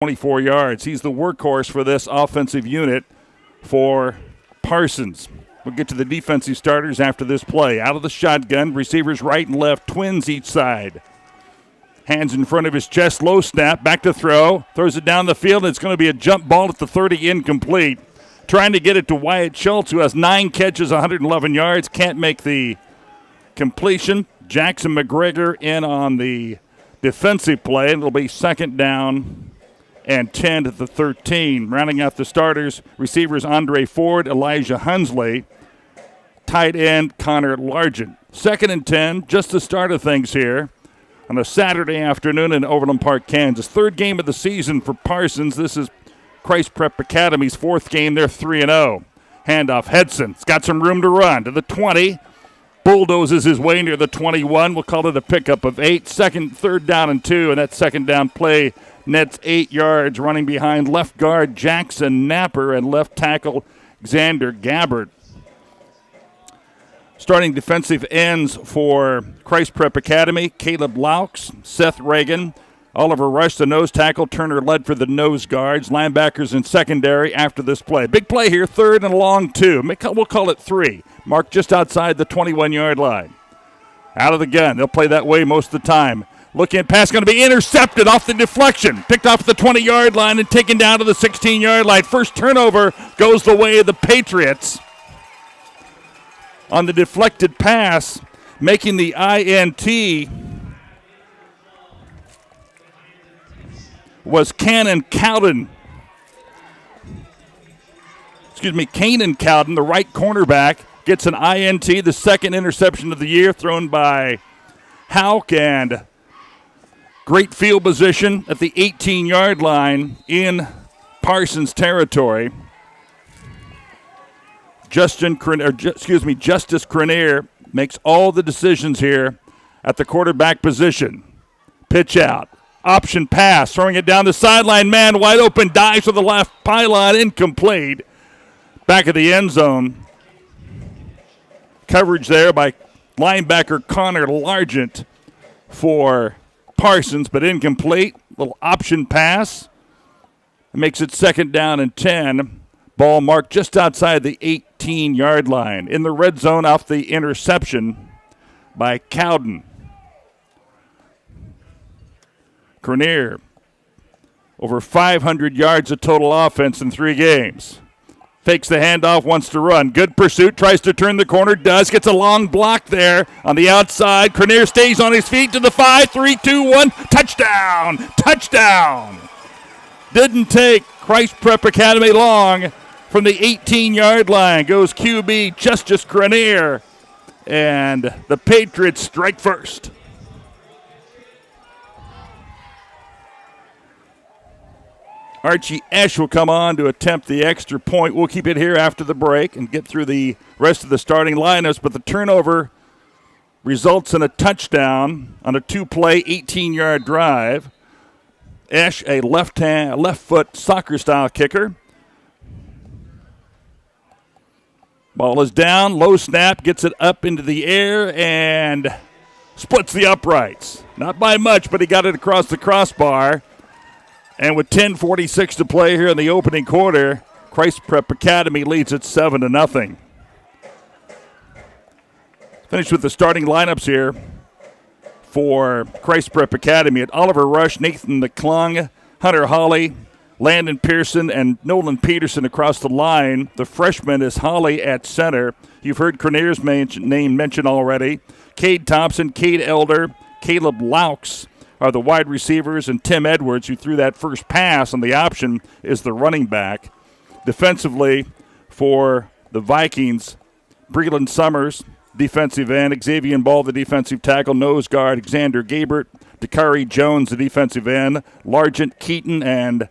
24 yards. He's the workhorse for this offensive unit for Parsons. We'll get to the defensive starters after this play. Out of the shotgun, receivers right and left, twins each side. Hands in front of his chest, low snap, back to throw. Throws it down the field, and it's going to be a jump ball at the 30, incomplete. Trying to get it to Wyatt Schultz, who has 9 catches, 111 yards. Can't make the completion. Jackson McGregor in on the defensive play. It'll be second down and 10 to the 13. Rounding out the starters, receivers Andre Ford, Elijah Hunsley, tight end Connor Largent. Second and 10, just the start of things here on a Saturday afternoon in Overland Park, Kansas. Third game of the season for Parsons. This is Christ Prep Academy's fourth game. They're 3-0. Handoff, Hedson's got some room to run to the 20. Bulldozes his way near the 21. We'll call it a pickup of 8. Third down and 2, and that second down play nets 8 yards, running behind left guard Jackson Napper and left tackle Xander Gabbard. Starting defensive ends for Christ Prep Academy, Caleb Laux, Seth Reagan, Oliver Rush, the nose tackle, Turner Ledford, the nose guards, linebackers in secondary after this play. Big play here, third and a long 2. We'll call it 3. Marked just outside the 21-yard line. Out of the gun. They'll play that way most of the time. Looking pass going to be intercepted off the deflection. Picked off the 20-yard line and taken down to the 16-yard line. First turnover goes the way of the Patriots. On the deflected pass, making the INT was Kanan Cowden, the right cornerback, gets an INT, the second interception of the year thrown by Houck, and great field position at the 18-yard line in Parsons territory. Justice Cranier makes all the decisions here at the quarterback position. Pitch out. Option pass. Throwing it down the sideline. Man wide open. Dives to the left pylon. Incomplete. Back of the end zone. Coverage there by linebacker Connor Largent for Parsons, but incomplete. Little option pass. It makes it second down and 10. Ball marked just outside the 18-yard line. In the red zone off the interception by Cowden. Cranier, over 500 yards of total offense in 3 games. Fakes the handoff, wants to run. Good pursuit, tries to turn the corner, does. Gets a long block there on the outside. Cranier stays on his feet to the 5, 3, 2, 1. Touchdown! Touchdown! Didn't take Christ Prep Academy long. From the 18-yard line goes QB Justice Cranier, and the Patriots strike first. Archie Esch will come on to attempt the extra point. We'll keep it here after the break and get through the rest of the starting lineups, but the turnover results in a touchdown on a 2-play, 18-yard drive. Esch, a left-foot soccer-style kicker. Ball is down, low snap, gets it up into the air, and splits the uprights. Not by much, but he got it across the crossbar. And with 10:46 to play here in the opening quarter, Christ Prep Academy leads at 7-0. Finish with the starting lineups here for Christ Prep Academy. At Oliver Rush, Nathan McClung, Hunter Hawley, Landon Pearson, and Nolan Peterson across the line. The freshman is Holly at center. You've heard Cranier's name mentioned already. Cade Thompson, Cade Elder, Caleb Laux are the wide receivers, and Tim Edwards, who threw that first pass on the option, is the running back. Defensively for the Vikings, Breland Summers, defensive end, Xavier Ball, the defensive tackle, nose guard, Xander Gabert, Dakari Jones, the defensive end, Largent Keaton, and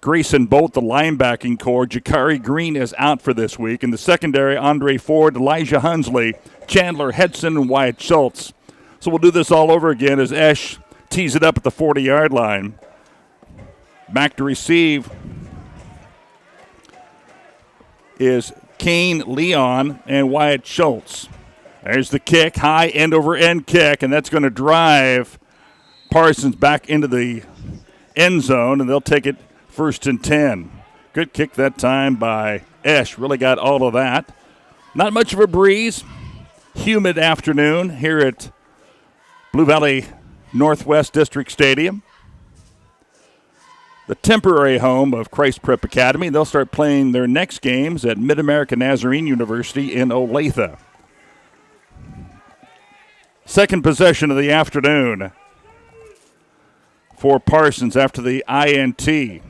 Grayson Bolt, the linebacking core. Jakari Green is out for this week. In the secondary, Andre Ford, Elijah Hunsley, Chandler Hedson, and Wyatt Schultz. So we'll do this all over again as Esch tees it up at the 40-yard line. Back to receive is Kane Leon and Wyatt Schultz. There's the kick, high end-over-end kick, and that's going to drive Parsons back into the end zone, and they'll take it 1st and 10. Good kick that time by Esch. Really got all of that. Not much of a breeze. Humid afternoon here at Blue Valley Northwest District Stadium, the temporary home of Christ Prep Academy. They'll start playing their next games at Mid-American Nazarene University in Olathe. Second possession of the afternoon for Parsons after the INT.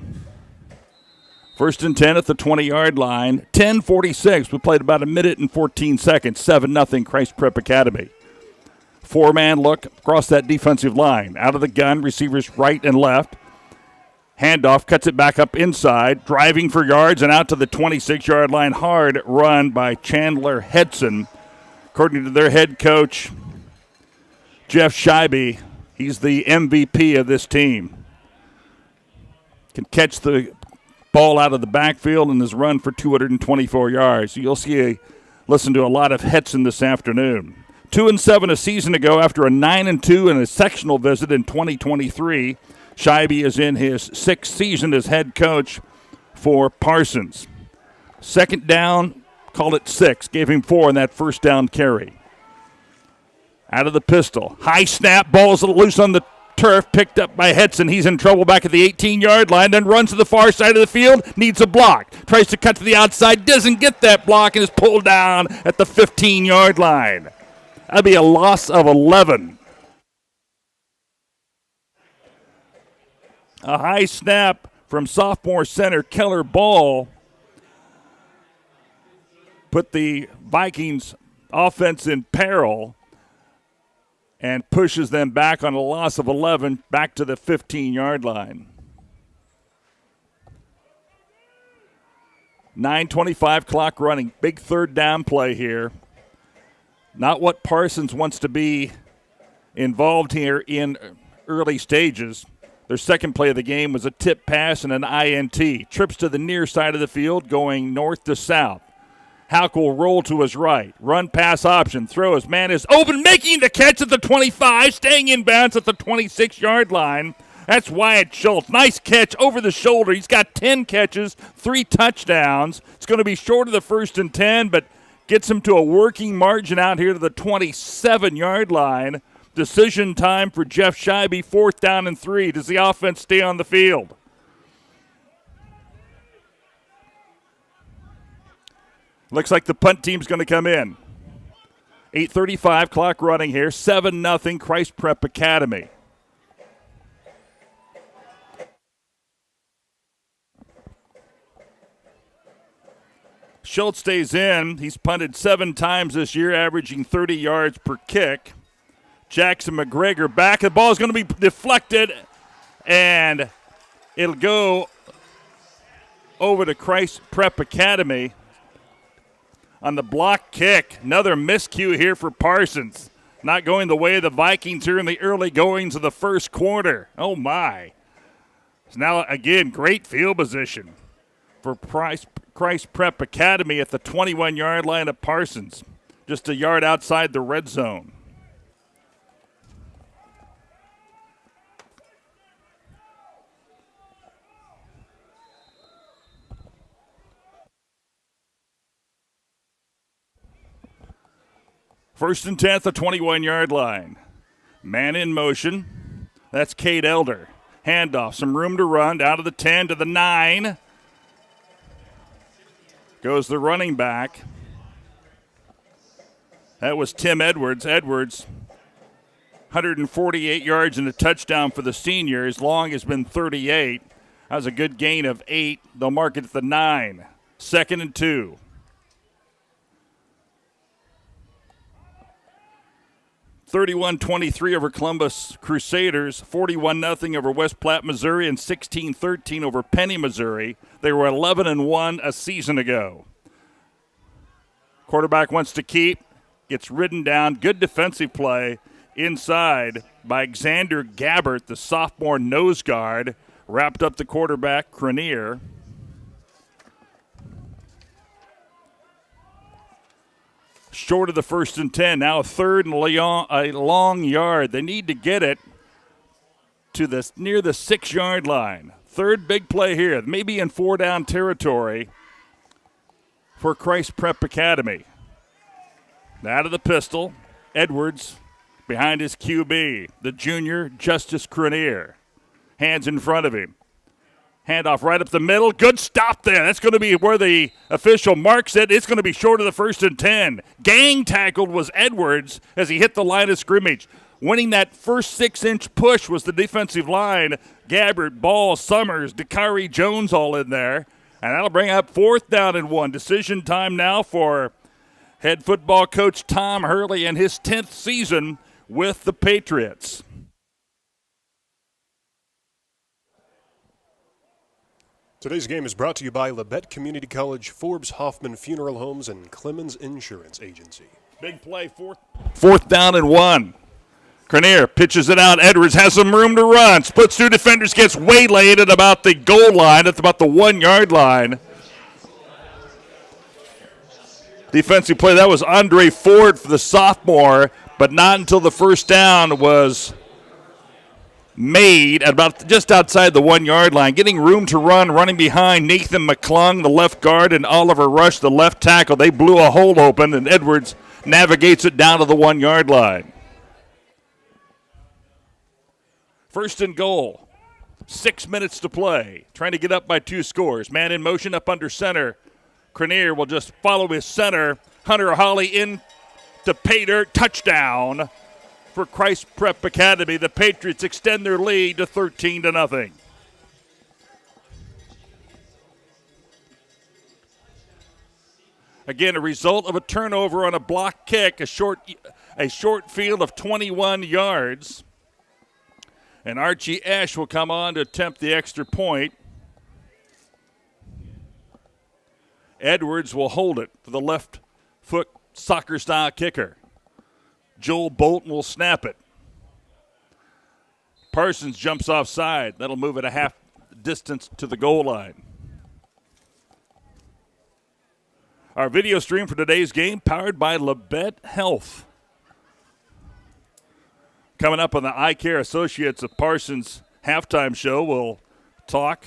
1st and 10 at the 20-yard line. 10:46. We played about a minute and 14 seconds. 7-0 Christ Prep Academy. Four-man look across that defensive line. Out of the gun, receivers right and left. Handoff, cuts it back up inside. Driving for yards and out to the 26-yard line. Hard run by Chandler Hedson. According to their head coach, Jeff Scheibe, he's the MVP of this team. Can catch the ball out of the backfield and has run for 224 yards. You'll listen to a lot of Hedson this afternoon. 2-7 a season ago after a 9-2 in a sectional visit in 2023. Scheibe is in his 6th season as head coach for Parsons. Second down, called it 6. Gave him 4 in that first down carry. Out of the pistol. High snap, ball's loose on the turf, picked up by Hedson. He's in trouble back at the 18-yard line, then runs to the far side of the field, needs a block. Tries to cut to the outside, doesn't get that block, and is pulled down at the 15-yard line. That'd be a loss of 11. A high snap from sophomore center Keller Ball put the Vikings offense in peril and pushes them back on a loss of 11 back to the 15-yard line. 9:25 clock running. Big third down play here. Not what Parsons wants to be involved here in early stages. Their second play of the game was a tip pass and an INT. Trips to the near side of the field going north to south. Houck will roll to his right. Run pass option. Throw. His man is open, making the catch at the 25, staying in bounds at the 26-yard line. That's Wyatt Schultz. Nice catch over the shoulder. He's got 10 catches, 3 touchdowns. It's going to be short of the 1st and 10, but gets him to a working margin out here to the 27-yard line. Decision time for Jeff Scheibe, 4th down and 3. Does the offense stay on the field? Looks like the punt team's going to come in. 8:35 clock running here. 7-0 Christ Prep Academy. Schultz stays in. He's punted 7 times this year, averaging 30 yards per kick. Jackson McGregor back. The ball is going to be deflected, and it'll go over to Christ Prep Academy on the block kick. Another miscue here for Parsons. Not going the way of the Vikings here in the early goings of the first quarter. Oh, my. So now, again, great field position for Christ Prep Academy at the 21-yard line of Parsons, just a yard outside the red zone. First and 10 at the 21-yard line. Man in motion. That's Cade Elder. Handoff, some room to run, out of the 10 to the 9. Goes the running back. That was Tim Edwards. Edwards, 148 yards and a touchdown for the senior. His long has been 38. That was a good gain of 8. They'll mark it at the 9. 2nd and 2. 31-23 over Columbus Crusaders, 41-0 over West Platte, Missouri, and 16-13 over Penny, Missouri. They were 11-1 a season ago. Quarterback wants to keep, gets ridden down. Good defensive play inside by Xander Gabbert, the sophomore nose guard. Wrapped up the quarterback, Cranier. Short of the 1st and 10. Now a 3rd and a long yard. They need to get it to near the 6-yard line. Third big play here, maybe in 4-down territory for Christ Prep Academy. Out of the pistol, Edwards behind his QB, the junior Justice Cranier. Hands in front of him. Handoff right up the middle. Good stop there. That's going to be where the official marks it. It's going to be short of the 1st and 10. Gang tackled was Edwards as he hit the line of scrimmage. Winning that first 6-inch push was the defensive line. Gabbard, Ball, Summers, Dakari Jones all in there. And that'll bring up 4th down and 1. Decision time now for head football coach Tom Hurley in his 10th season with the Patriots. Today's game is brought to you by Labette Community College, Forbes Hoffman Funeral Homes, and Clemens Insurance Agency. Big play, 4th down and 1. Cranier pitches it out. Edwards has some room to run. Splits 2 defenders, gets waylaid at about the goal line, at about the 1-yard line. Defensive play, that was Andre Ford for the sophomore, but not until the first down was made at about just outside the 1-yard line. Getting room to run, running behind Nathan McClung, the left guard, and Oliver Rush, the left tackle. They blew a hole open, and Edwards navigates it down to the 1-yard line. 1st and goal. 6 minutes to play. Trying to get up by 2 scores. Man in motion up under center. Cranier will just follow his center. Hunter Holly in to pay dirt. Touchdown for Christ Prep Academy. The Patriots extend their lead to 13-0. Again, a result of a turnover on a block kick, a short field of 21 yards. And Archie Ash will come on to attempt the extra point. Edwards will hold it for the left foot soccer-style kicker. Joel Bolton will snap it. Parsons jumps offside. That'll move it a half distance to the goal line. Our video stream for today's game powered by Lanette Helth. Coming up on the Eye Care Associates of Parsons halftime show, we'll talk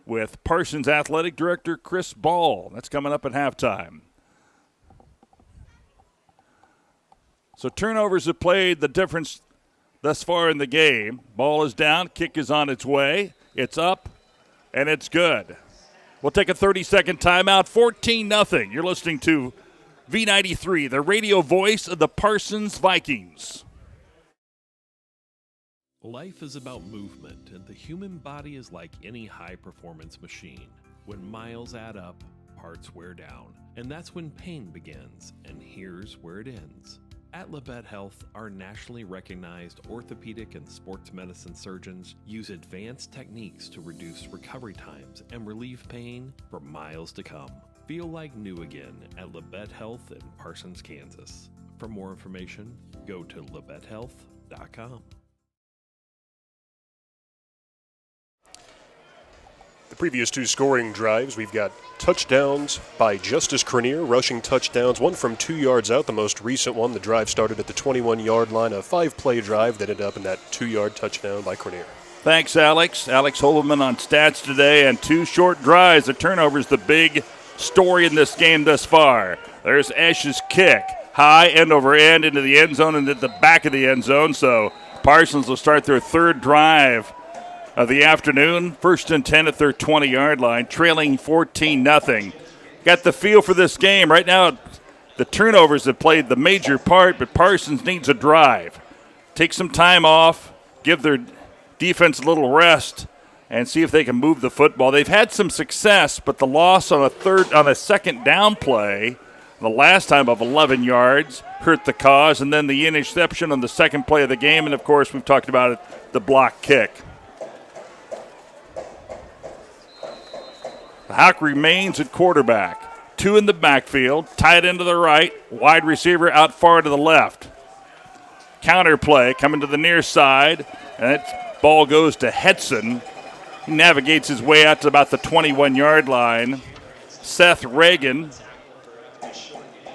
with Parsons Athletic Director Chris Ball. That's coming up at halftime. So turnovers have played the difference thus far in the game. Ball is down, kick is on its way. It's up, and it's good. We'll take a 30-second timeout, 14-0. You're listening to V93, the radio voice of the Parsons Vikings. Life is about movement, and the human body is like any high-performance machine. When miles add up, parts wear down, and that's when pain begins, and here's where it ends. At Lanette Helth, our nationally recognized orthopedic and sports medicine surgeons use advanced techniques to reduce recovery times and relieve pain for miles to come. Feel like new again at Lanette Helth in Parsons, Kansas. For more information, go to LanetteHealth.com. The previous 2 scoring drives, we've got touchdowns by Justice Cranier, rushing touchdowns, one from 2 yards out. The most recent one, the drive started at the 21-yard line, a 5-play drive that ended up in that 2-yard touchdown by Cranier. Thanks, Alex. Alex Holman on stats today, and 2 short drives. The turnover's the big story in this game thus far. There's Ash's kick, high end over end into the end zone and at the back of the end zone. So Parsons will start their 3rd drive of the afternoon. 1st and 10 at their 20-yard line, trailing 14-0. Got the feel for this game. Right now, the turnovers have played the major part, but Parsons needs a drive. Take some time off, give their defense a little rest, and see if they can move the football. They've had some success, but the loss on a 2nd down play, the last time of 11 yards, hurt the cause, and then the interception on the 2nd play of the game, and of course, we've talked about it, the block kick. Houck remains at quarterback. 2 in the backfield, tight end to the right, wide receiver out far to the left. Counter play coming to the near side, and that ball goes to Hetson. He navigates his way out to about the 21-yard line. Seth Reagan,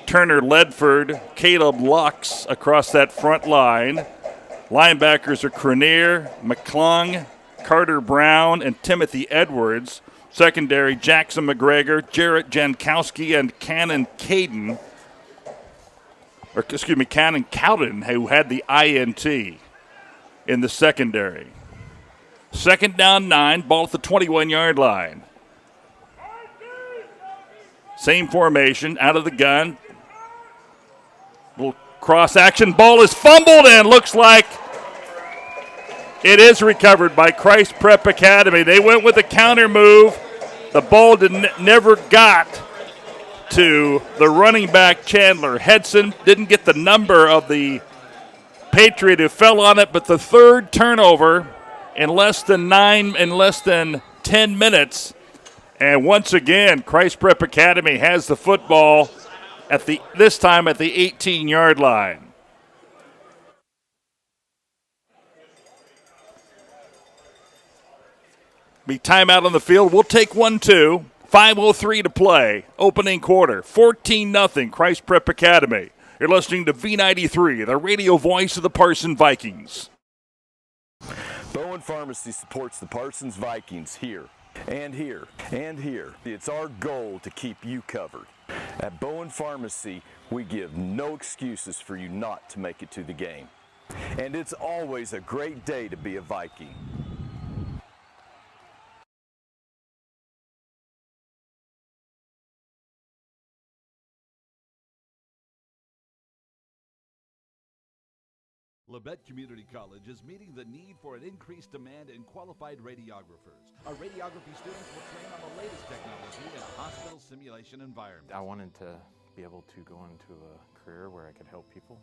Turner Ledford, Caleb Lux across that front line. Linebackers are Cranier, McClung, Carter Brown, and Timothy Edwards. Secondary, Jackson McGregor, Jarrett Jankowski, and Cannon Cowden, who had the INT in the secondary. Second down 9, ball at the 21-yard line. Same formation, out of the gun. Little cross action, ball is fumbled and looks like it is recovered by Christ Prep Academy. They went with a counter move. The ball never got to the running back, Chandler Hedson. Didn't get the number of the Patriot who fell on it, but the third turnover in less than 10 minutes. And once again, Christ Prep Academy has the football this time at the 18-yard line. Be timeout on the field. We'll take 1-2. 5:03 to play. Opening quarter. 14-0 Christ Prep Academy. You're listening to V93, the radio voice of the Parsons Vikings. Bowen Pharmacy supports the Parsons Vikings here and here and here. It's our goal to keep you covered. At Bowen Pharmacy, we give no excuses for you not to make it to the game. And it's always a great day to be a Viking. Labette Community College is meeting the need for an increased demand in qualified radiographers. Our radiography students will train on the latest technology in a hospital simulation environment. I wanted to be able to go into a career where I could help people.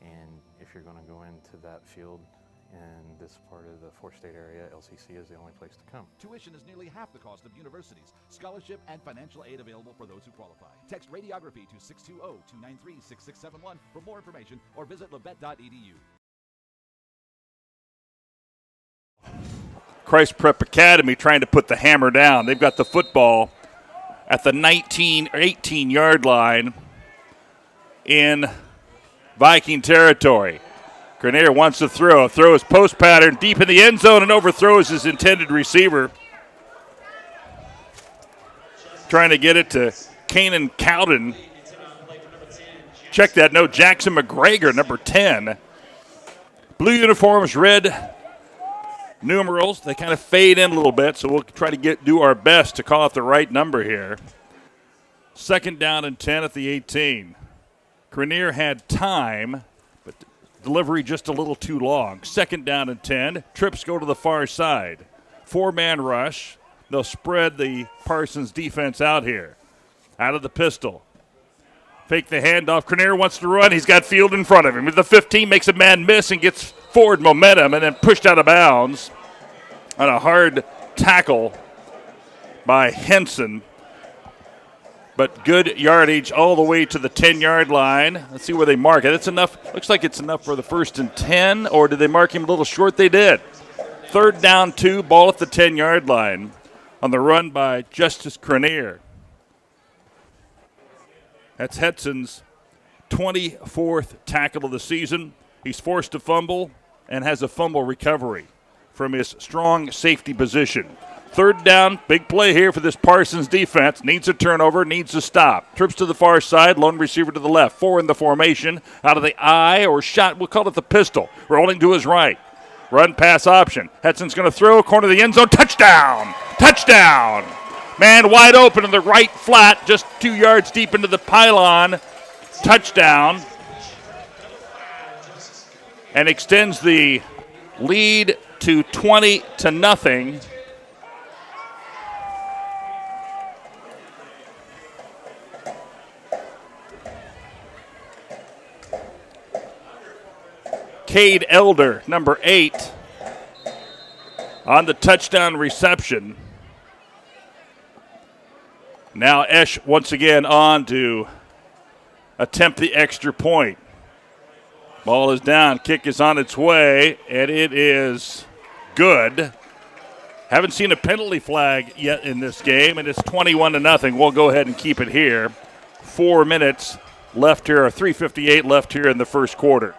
And if you're going to go into that field in this part of the four-state area, LCC is the only place to come. Tuition is nearly half the cost of universities. Scholarship and financial aid available for those who qualify. Text radiography to 620-293-6671 for more information or visit labette.edu. Christ Prep Academy trying to put the hammer down. They've got the football at the 19 or 18-yard line in Viking territory. Grenier wants to throw his post pattern deep in the end zone and overthrows his intended receiver. Trying to get it to Cannon Cowden. Check that note, Jackson McGregor, number 10. Blue uniforms, red numerals. They kind of fade in a little bit, so we'll try to do our best to call out the right number here. Second down and 10 at the 18. Grenier had time, but delivery just a little too long. Second down and 10. Trips go to the far side. Four-man rush. They'll spread the Parsons defense out here. Out of the pistol. Fake the handoff. Grenier wants to run. He's got field in front of him. The 15 makes a man miss and gets forward momentum and then pushed out of bounds on a hard tackle by Henson. But good yardage all the way to the 10-yard line. Let's see where they mark it. It's enough. Looks like it's enough for the 1st and 10, or did they mark him a little short? They did. Third down 2, ball at the 10-yard line on the run by Justice Grenier. That's Hedson's 24th tackle of the season. He's forced to fumble and has a fumble recovery from his strong safety position. Third down, big play here for this Parsons defense. Needs a turnover, needs a stop. Trips to the far side, lone receiver to the left. 4 in the formation, out of the eye or shot, we'll call it the pistol. Rolling to his right. Run pass option. Hedson's going to throw, corner of the end zone. Touchdown! Touchdown! Man wide open in the right flat, just 2 yards deep into the pylon. Touchdown. And extends the lead to 20-0. Cade Elder, number 8, on the touchdown reception. Now Esch once again on to attempt the extra point. Ball is down, kick is on its way, and it is good. Haven't seen a penalty flag yet in this game, and it's 21-0. We'll go ahead and keep it here. 4 minutes left here, or 3:58 left here in the first quarter.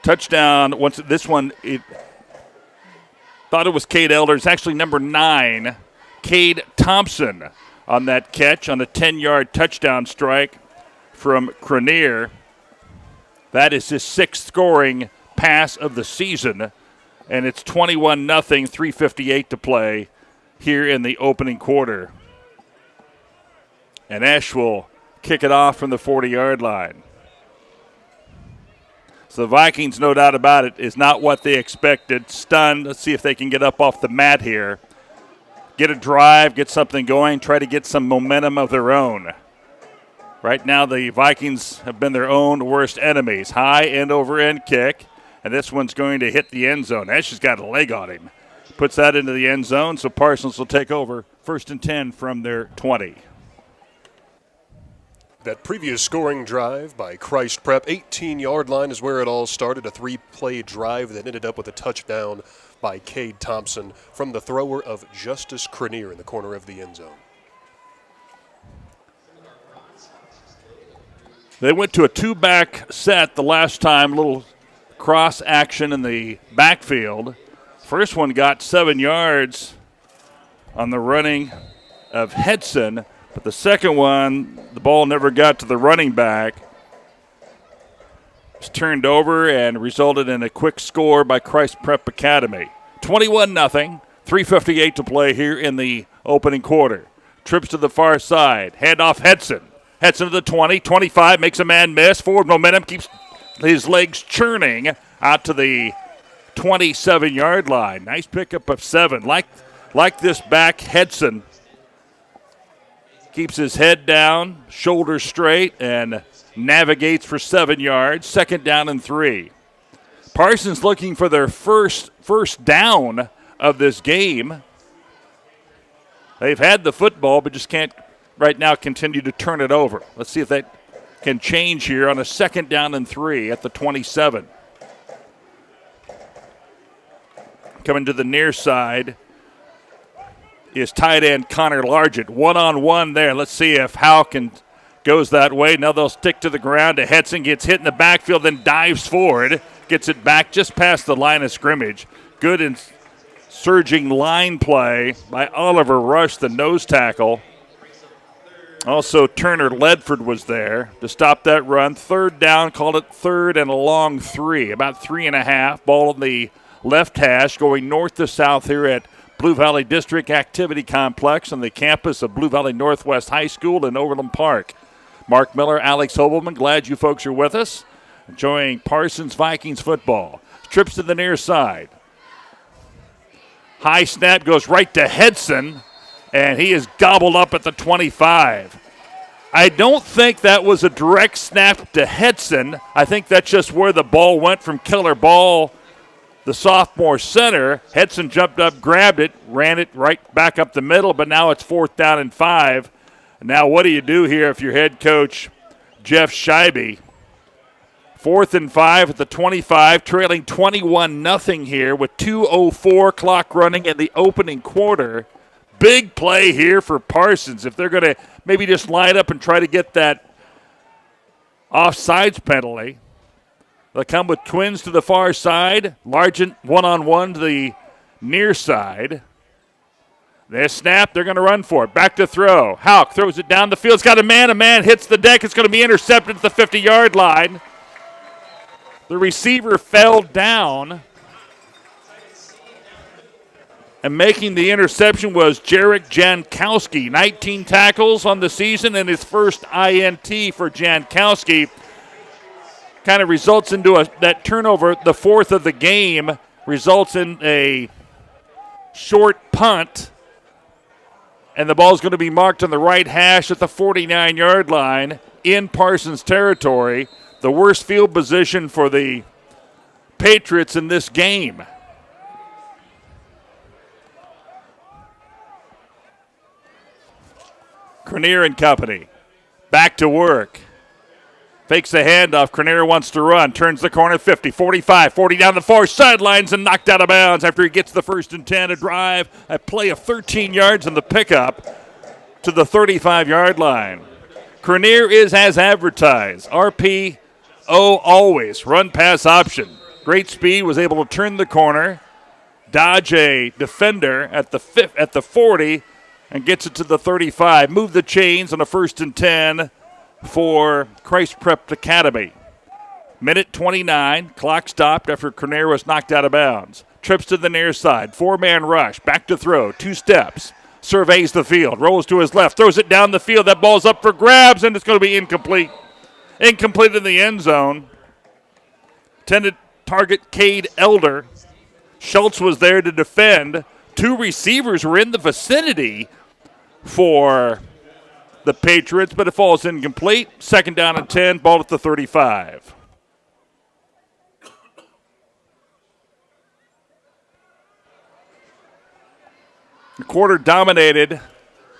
Touchdown. Once this one, it thought it was Cade Elder. It's actually number 9, Cade Thompson, on that catch on a 10-yard touchdown strike from Cranier. That is his 6th scoring pass of the season, and it's 21-0, 3:58 to play here in the opening quarter. And Esch will kick it off from the 40-yard line. So the Vikings, no doubt about it, is not what they expected. Stunned. Let's see if they can get up off the mat here. Get a drive, get something going, try to get some momentum of their own. Right now the Vikings have been their own worst enemies. High end-over-end kick, and this one's going to hit the end zone. Esch has got a leg on him. Puts that into the end zone, so Parsons will take over 1st and 10 from their 20. That previous scoring drive by Christ Prep, 18-yard line is where it all started, a 3-play drive that ended up with a touchdown by Cade Thompson from the thrower of Justice Cranier in the corner of the end zone. They went to a 2-back set the last time, little cross action in the backfield. First one got 7 yards on the running of Hedson, but the second one, the ball never got to the running back. It was turned over and resulted in a quick score by Christ Prep Academy. 21-0, 3:58 to play here in the opening quarter. Trips to the far side, hand off Hedson. Hedson to the 20, 25, makes a man miss. Forward momentum, keeps his legs churning out to the 27-yard line. Nice pickup of 7. Like this back, Hedson keeps his head down, shoulders straight, and navigates for 7 yards. 2nd down and 3. Parsons looking for their first down of this game. They've had the football, but just can't right now continue to turn it over. Let's see if that can change here on a 2nd down and 3 at the 27. Coming to the near side is tight end Connor Largent. One-on-one there. Let's see if Howe goes that way. Now they'll stick to the ground. Hedson gets hit in the backfield, then dives forward. Gets it back just past the line of scrimmage. Good and surging line play by Oliver Rush, the nose tackle. Also, Turner Ledford was there to stop that run. 3rd down, called it 3rd and a long 3. About 3.5. Ball in the left hash going north to south here at Blue Valley District Activity Complex on the campus of Blue Valley Northwest High School in Overland Park. Mark Miller, Alex Hobelman, glad you folks are with us. Enjoying Parsons Vikings football. Trips to the near side. High snap goes right to Hedson, and he is gobbled up at the 25. I don't think that was a direct snap to Hedson. I think that's just where the ball went from Keller Ball, the sophomore center. Hedson jumped up, grabbed it, ran it right back up the middle, but now it's 4th down and 5. Now what do you do here if you're head coach Jeff Scheibe? 4th and 5 at the 25, trailing 21-0 here with 2:04 clock running in the opening quarter. Big play here for Parsons if they're going to maybe just line up and try to get that offsides penalty. They'll come with twins to the far side. Largent one-on-one to the near side. They snap. They're going to run for it. Back to throw. Houck throws it down the field. It's got a man. A man hits the deck. It's going to be intercepted at the 50-yard line. The receiver fell down. And making the interception was Jarek Jankowski. 19 tackles on the season and his first INT for Jankowski. Kind of results into that turnover, the 4th of the game, results in a short punt. And the ball's going to be marked on the right hash at the 49-yard line in Parsons territory. The worst field position for the Patriots in this game. Cranier and company. Back to work. Fakes the handoff. Cranier wants to run. Turns the corner 50, 45, 40 down the far sidelines and knocked out of bounds after he gets the 1st and 10. A drive, a play of 13 yards in the pickup to the 35-yard line. Cranier is as advertised. RPO always. Run pass option. Great speed, was able to turn the corner, dodge a defender at the 40, and gets it to the 35. Move the chains on a 1st and 10 for Christ Prep Academy. Minute 29, clock stopped after Cornier was knocked out of bounds. Trips to the near side, 4-man rush, back to throw, 2 steps. Surveys the field, rolls to his left, throws it down the field. That ball's up for grabs, and it's going to be incomplete. Incomplete in the end zone. Intended target Cade Elder. Schultz was there to defend. 2 receivers were in the vicinity for the Patriots, but it falls incomplete. 2nd down and 10, ball at the 35. The quarter dominated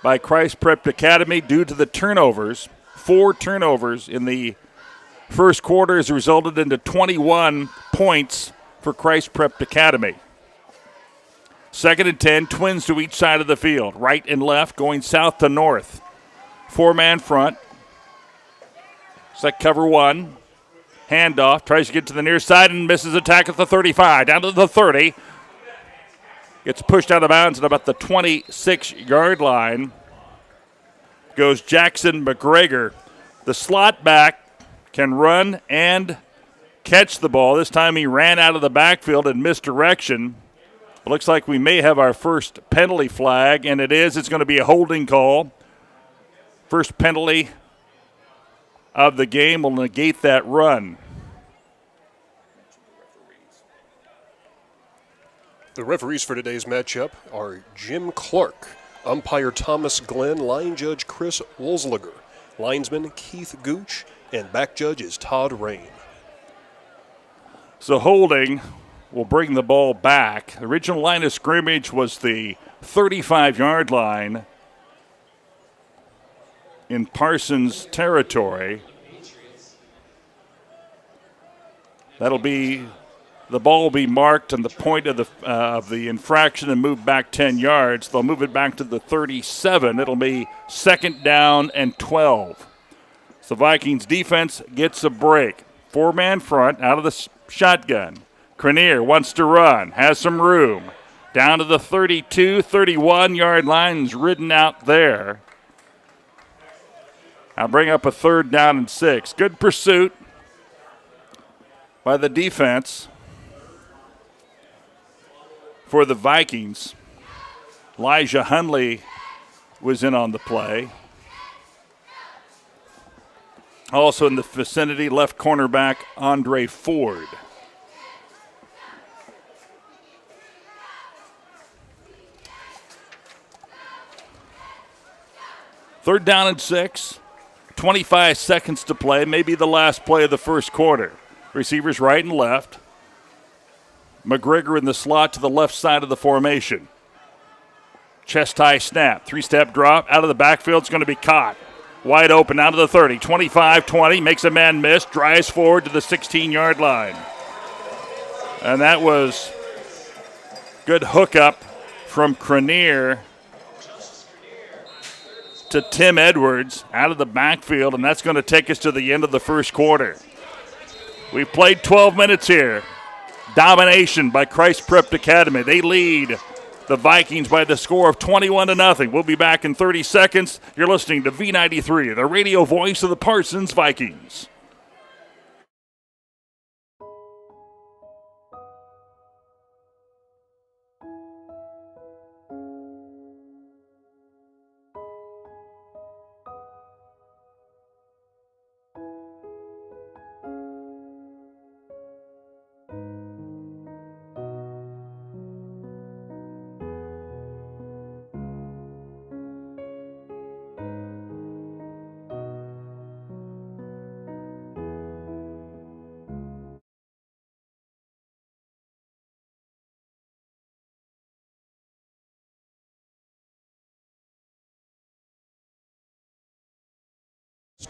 by Christ Prep Academy due to the turnovers. 4 turnovers in the first quarter has resulted into 21 points for Christ Prep Academy. 2nd and 10, twins to each side of the field, right and left, going south to north. 4-man front. Set cover 1. Handoff, tries to get to the near side and misses attack at the 35. Down to the 30. Gets pushed out of bounds at about the 26-yard line. Goes Jackson McGregor. The slot back can run and catch the ball. This time he ran out of the backfield in misdirection. It looks like we may have our first penalty flag, and it is. It's going to be a holding call. First penalty of the game will negate that run. The referees for today's matchup are Jim Clark, umpire Thomas Glenn, line judge Chris Wolzliger, linesman Keith Gooch, and back judge is Todd Rain. So holding will bring the ball back. The original line of scrimmage was the 35-yard line in Parsons territory. The ball will be marked on the point of the infraction and moved back 10 yards. They'll move it back to the 37. It'll be 2nd down and 12. So Vikings defense gets a break. 4-man front out of the shotgun. Cranier wants to run, has some room. Down to the 32, 31-yard line is ridden out there. I'll bring up a 3rd down and 6. Good pursuit by the defense for the Vikings. Elijah Hunley was in on the play. Also in the vicinity, left cornerback Andre Ford. Third down and 6. 25 seconds to play, maybe the last play of the first quarter. Receivers right and left. McGregor in the slot to the left side of the formation. Chest high snap, 3-step drop, out of the backfield, it's going to be caught. Wide open, out of the 30, 25-20, makes a man miss, drives forward to the 16-yard line. And that was good hookup from Cranier to Tim Edwards out of the backfield, and that's going to take us to the end of the first quarter. We've played 12 minutes here. Domination by Christ Prep Academy. They lead the Vikings by the score of 21-0. We'll be back in 30 seconds. You're listening to V93, the radio voice of the Parsons Vikings.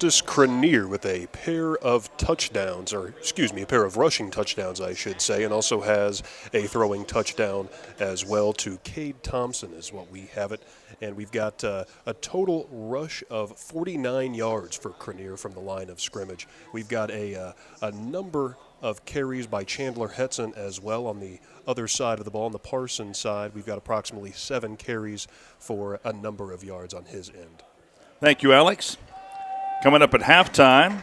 Justice Cranier with a pair of touchdowns, a pair of rushing touchdowns, I should say, and also has a throwing touchdown as well to Cade Thompson is what we have it. And we've got a total rush of 49 yards for Cranier from the line of scrimmage. We've got a number of carries by Chandler Hetson as well on the other side of the ball. On the Parsons side, we've got approximately 7 carries for a number of yards on his end. Thank you, Alex. Coming up at halftime,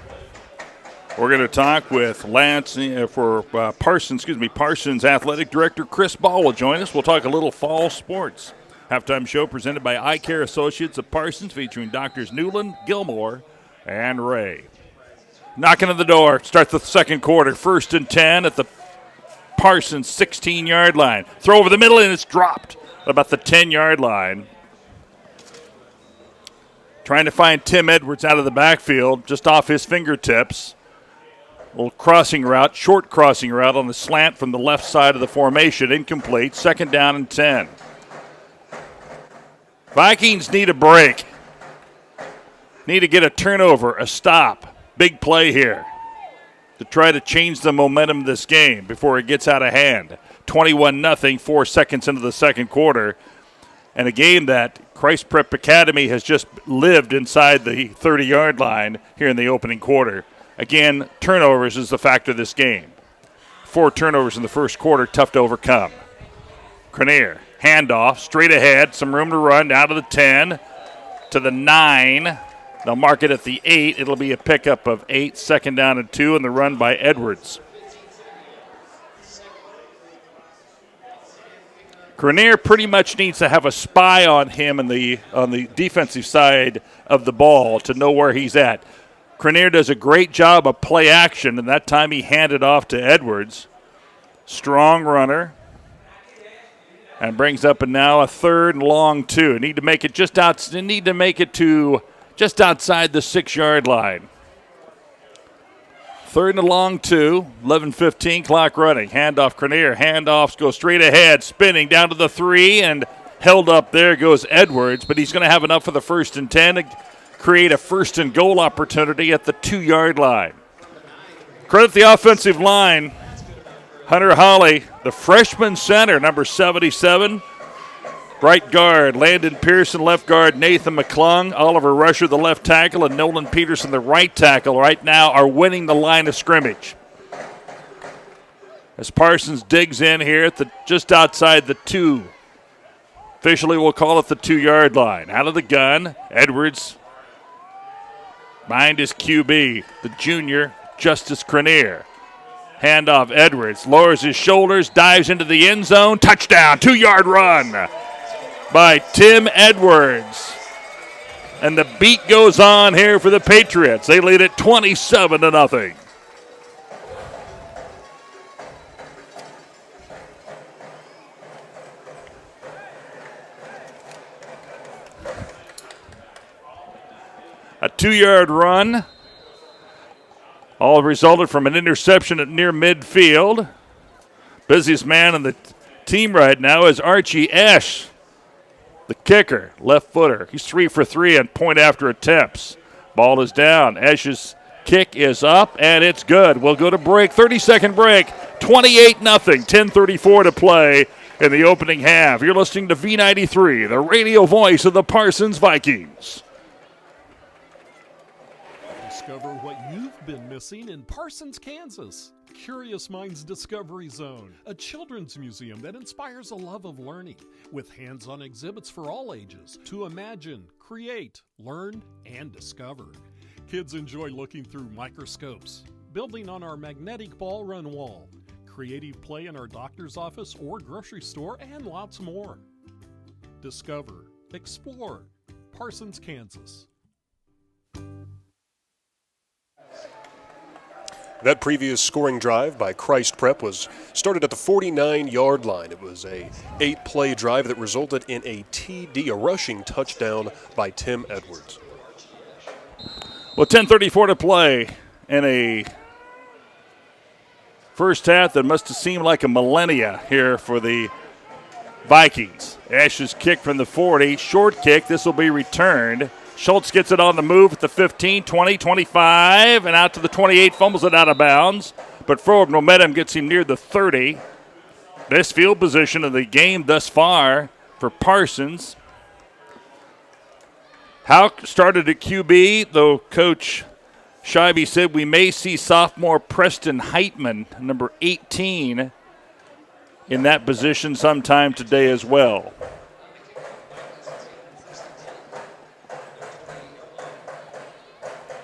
we're going to talk with Parsons Athletic Director Chris Ball will join us. We'll talk a little fall sports. Halftime show presented by Eye Care Associates of Parsons, featuring Doctors Newland, Gilmore, and Ray. Knocking on the door. Start the second quarter. 1st and 10 at the Parsons 16-yard line. Throw over the middle, and it's dropped about the 10-yard line. Trying to find Tim Edwards out of the backfield, just off his fingertips. Little crossing route, short crossing route on the slant from the left side of the formation. Incomplete. 2nd down and 10. Vikings need a break. Need to get a turnover, a stop. Big play here to try to change the momentum of this game before it gets out of hand. 21-0, 4 seconds into the second quarter. And a game that Christ Prep Academy has just lived inside the 30-yard line here in the opening quarter. Again, turnovers is the factor of this game. 4 turnovers in the first quarter, tough to overcome. Cranier, handoff, straight ahead, some room to run, down to the 10, to the 9. They'll mark it at the 8. It'll be a pickup of 8, 2nd down and 2, and the run by Edwards. Grenier pretty much needs to have a spy on him on the defensive side of the ball to know where he's at. Grenier does a great job of play action, and that time he handed off to Edwards. Strong runner. And brings up and now a 3rd and long 2. Need to make it just outside the 6-yard line. 3rd and long 2, 11:15 clock running. Handoff Cranier. Handoffs go straight ahead, spinning down to the 3, and held up there goes Edwards, but he's going to have enough for the 1st and 10 to create a 1st and goal opportunity at the 2-yard line. Credit the offensive line. Hunter Holly, the freshman center, number 77. Right guard, Landon Pearson. Left guard, Nathan McClung. Oliver Rusher, the left tackle, and Nolan Peterson, the right tackle, right now are winning the line of scrimmage. As Parsons digs in here at just outside the 2. Officially, we'll call it the 2-yard line. Out of the gun, Edwards behind his QB, the junior, Justice Cranier. Handoff, Edwards lowers his shoulders, dives into the end zone. Touchdown, 2-yard run by Tim Edwards. And the beat goes on here for the Patriots. They lead it 27-0. A 2-yard run. All resulted from an interception at near midfield. Busiest man on the team right now is Archie Esch, the kicker, left footer. He's 3 for 3 on point after attempts. Ball is down. Esch's kick is up, and it's good. We'll go to break. 30-second break. 28-0. 10:34 to play in the opening half. You're listening to V93, the radio voice of the Parsons Vikings. Discover what you've been missing in Parsons, Kansas. Curious Minds Discovery Zone, a children's museum that inspires a love of learning, with hands-on exhibits for all ages to imagine, create, learn, and discover. Kids enjoy looking through microscopes, building on our magnetic ball run wall, creative play in our doctor's office or grocery store, and lots more. Discover, explore, Parsons, Kansas. That previous scoring drive by Christ Prep was started at the 49-yard line. It was a 8-play drive that resulted in a TD, a rushing touchdown by Tim Edwards. Well, 10:34 to play in a first half that must have seemed like a millennia here for the Vikings. Ash's kick from the 40, short kick. This will be returned. Schultz gets it on the move at the 15, 20, 25, and out to the 28, fumbles it out of bounds. But forward momentum gets him near the 30. Best field position of the game thus far for Parsons. Houck started at QB, though Coach Scheibe said we may see sophomore Preston Heitman, number 18, in that position sometime today as well.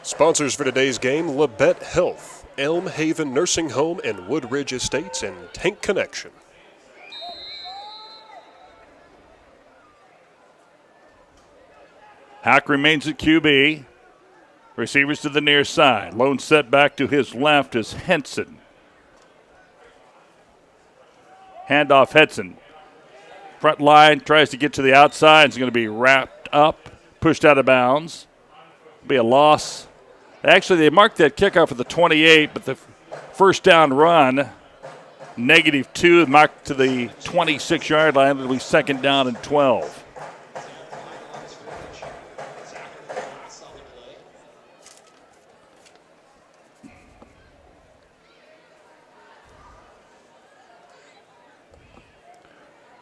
Sponsors for today's game, Lanette Helth, Elm Haven Nursing Home and Woodridge Estates, and Tank Connection. Hack remains at QB. Receivers to the near side. Lone setback to his left is Henson. Handoff Henson. Front line tries to get to the outside. It's going to be wrapped up, pushed out of bounds. Be a loss. Actually, they marked that kickoff at the 28, but the first down run, -2, marked to the 26-yard line. It'll be second down and 12.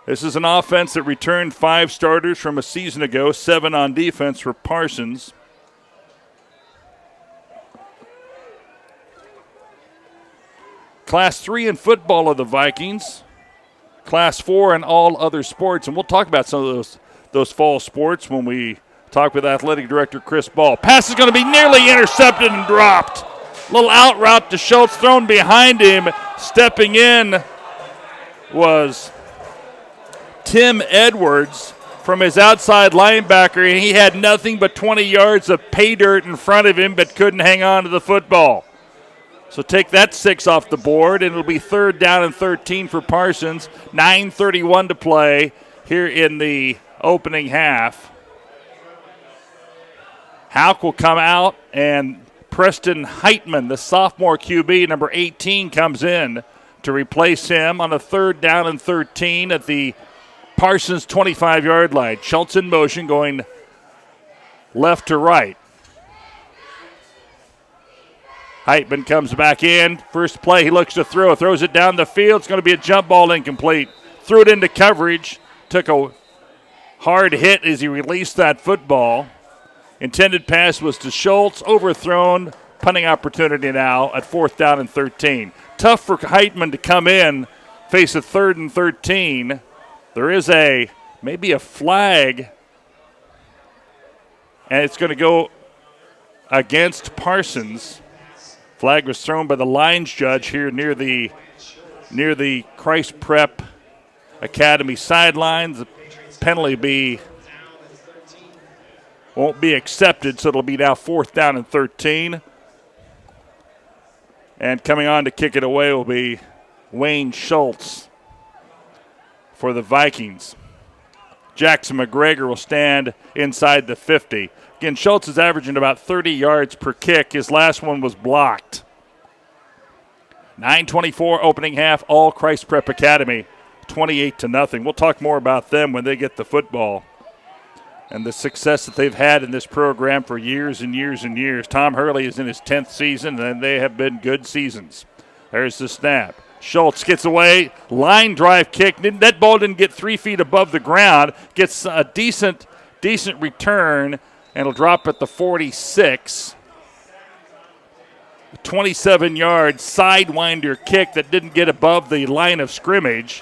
This is an offense that returned 5 starters from a season ago, 7 on defense for Parsons. Class 3 in football of the Vikings. Class 4 in all other sports. And we'll talk about some of those fall sports when we talk with Athletic Director Chris Ball. Pass is going to be nearly intercepted and dropped. Little out route to Schultz thrown behind him. Stepping in was Tim Edwards from his outside linebacker, and he had nothing but 20 yards of pay dirt in front of him but couldn't hang on to the football. So take that 6 off the board, and it'll be third down and 13 for Parsons. 9:31 to play here in the opening half. Hauk will come out, and Preston Heitman, the sophomore QB, number 18, comes in to replace him on a third down and 13 at the Parsons 25-yard line. Schultz in motion going left to right. Heitman comes back in. First play, he looks to throw. Throws it down the field. It's going to be a jump ball incomplete. Threw it into coverage. Took a hard hit as he released that football. Intended pass was to Schultz. Overthrown. Punting opportunity now at fourth down and 13. Tough for Heitman to come in, face a third and 13. There is maybe a flag, and it's going to go against Parsons. Flag was thrown by the lines judge here near the Christ Prep Academy sidelines. The penalty won't be accepted, so it'll be now fourth down and 13. And coming on to kick it away will be Wayne Schultz for the Vikings. Jackson McGregor will stand inside the 50. Again, Schultz is averaging about 30 yards per kick. His last one was blocked. 9:24 opening half, all Christ Prep Academy, 28-0. We'll talk more about them when they get the football and the success that they've had in this program for years and years and years. Tom Hurley is in his 10th season, and they have been good seasons. There's the snap. Schultz gets away, line drive kick. That ball didn't get 3 feet above the ground. Gets a decent return, and it'll drop at the 46. 27-yard sidewinder kick that didn't get above the line of scrimmage.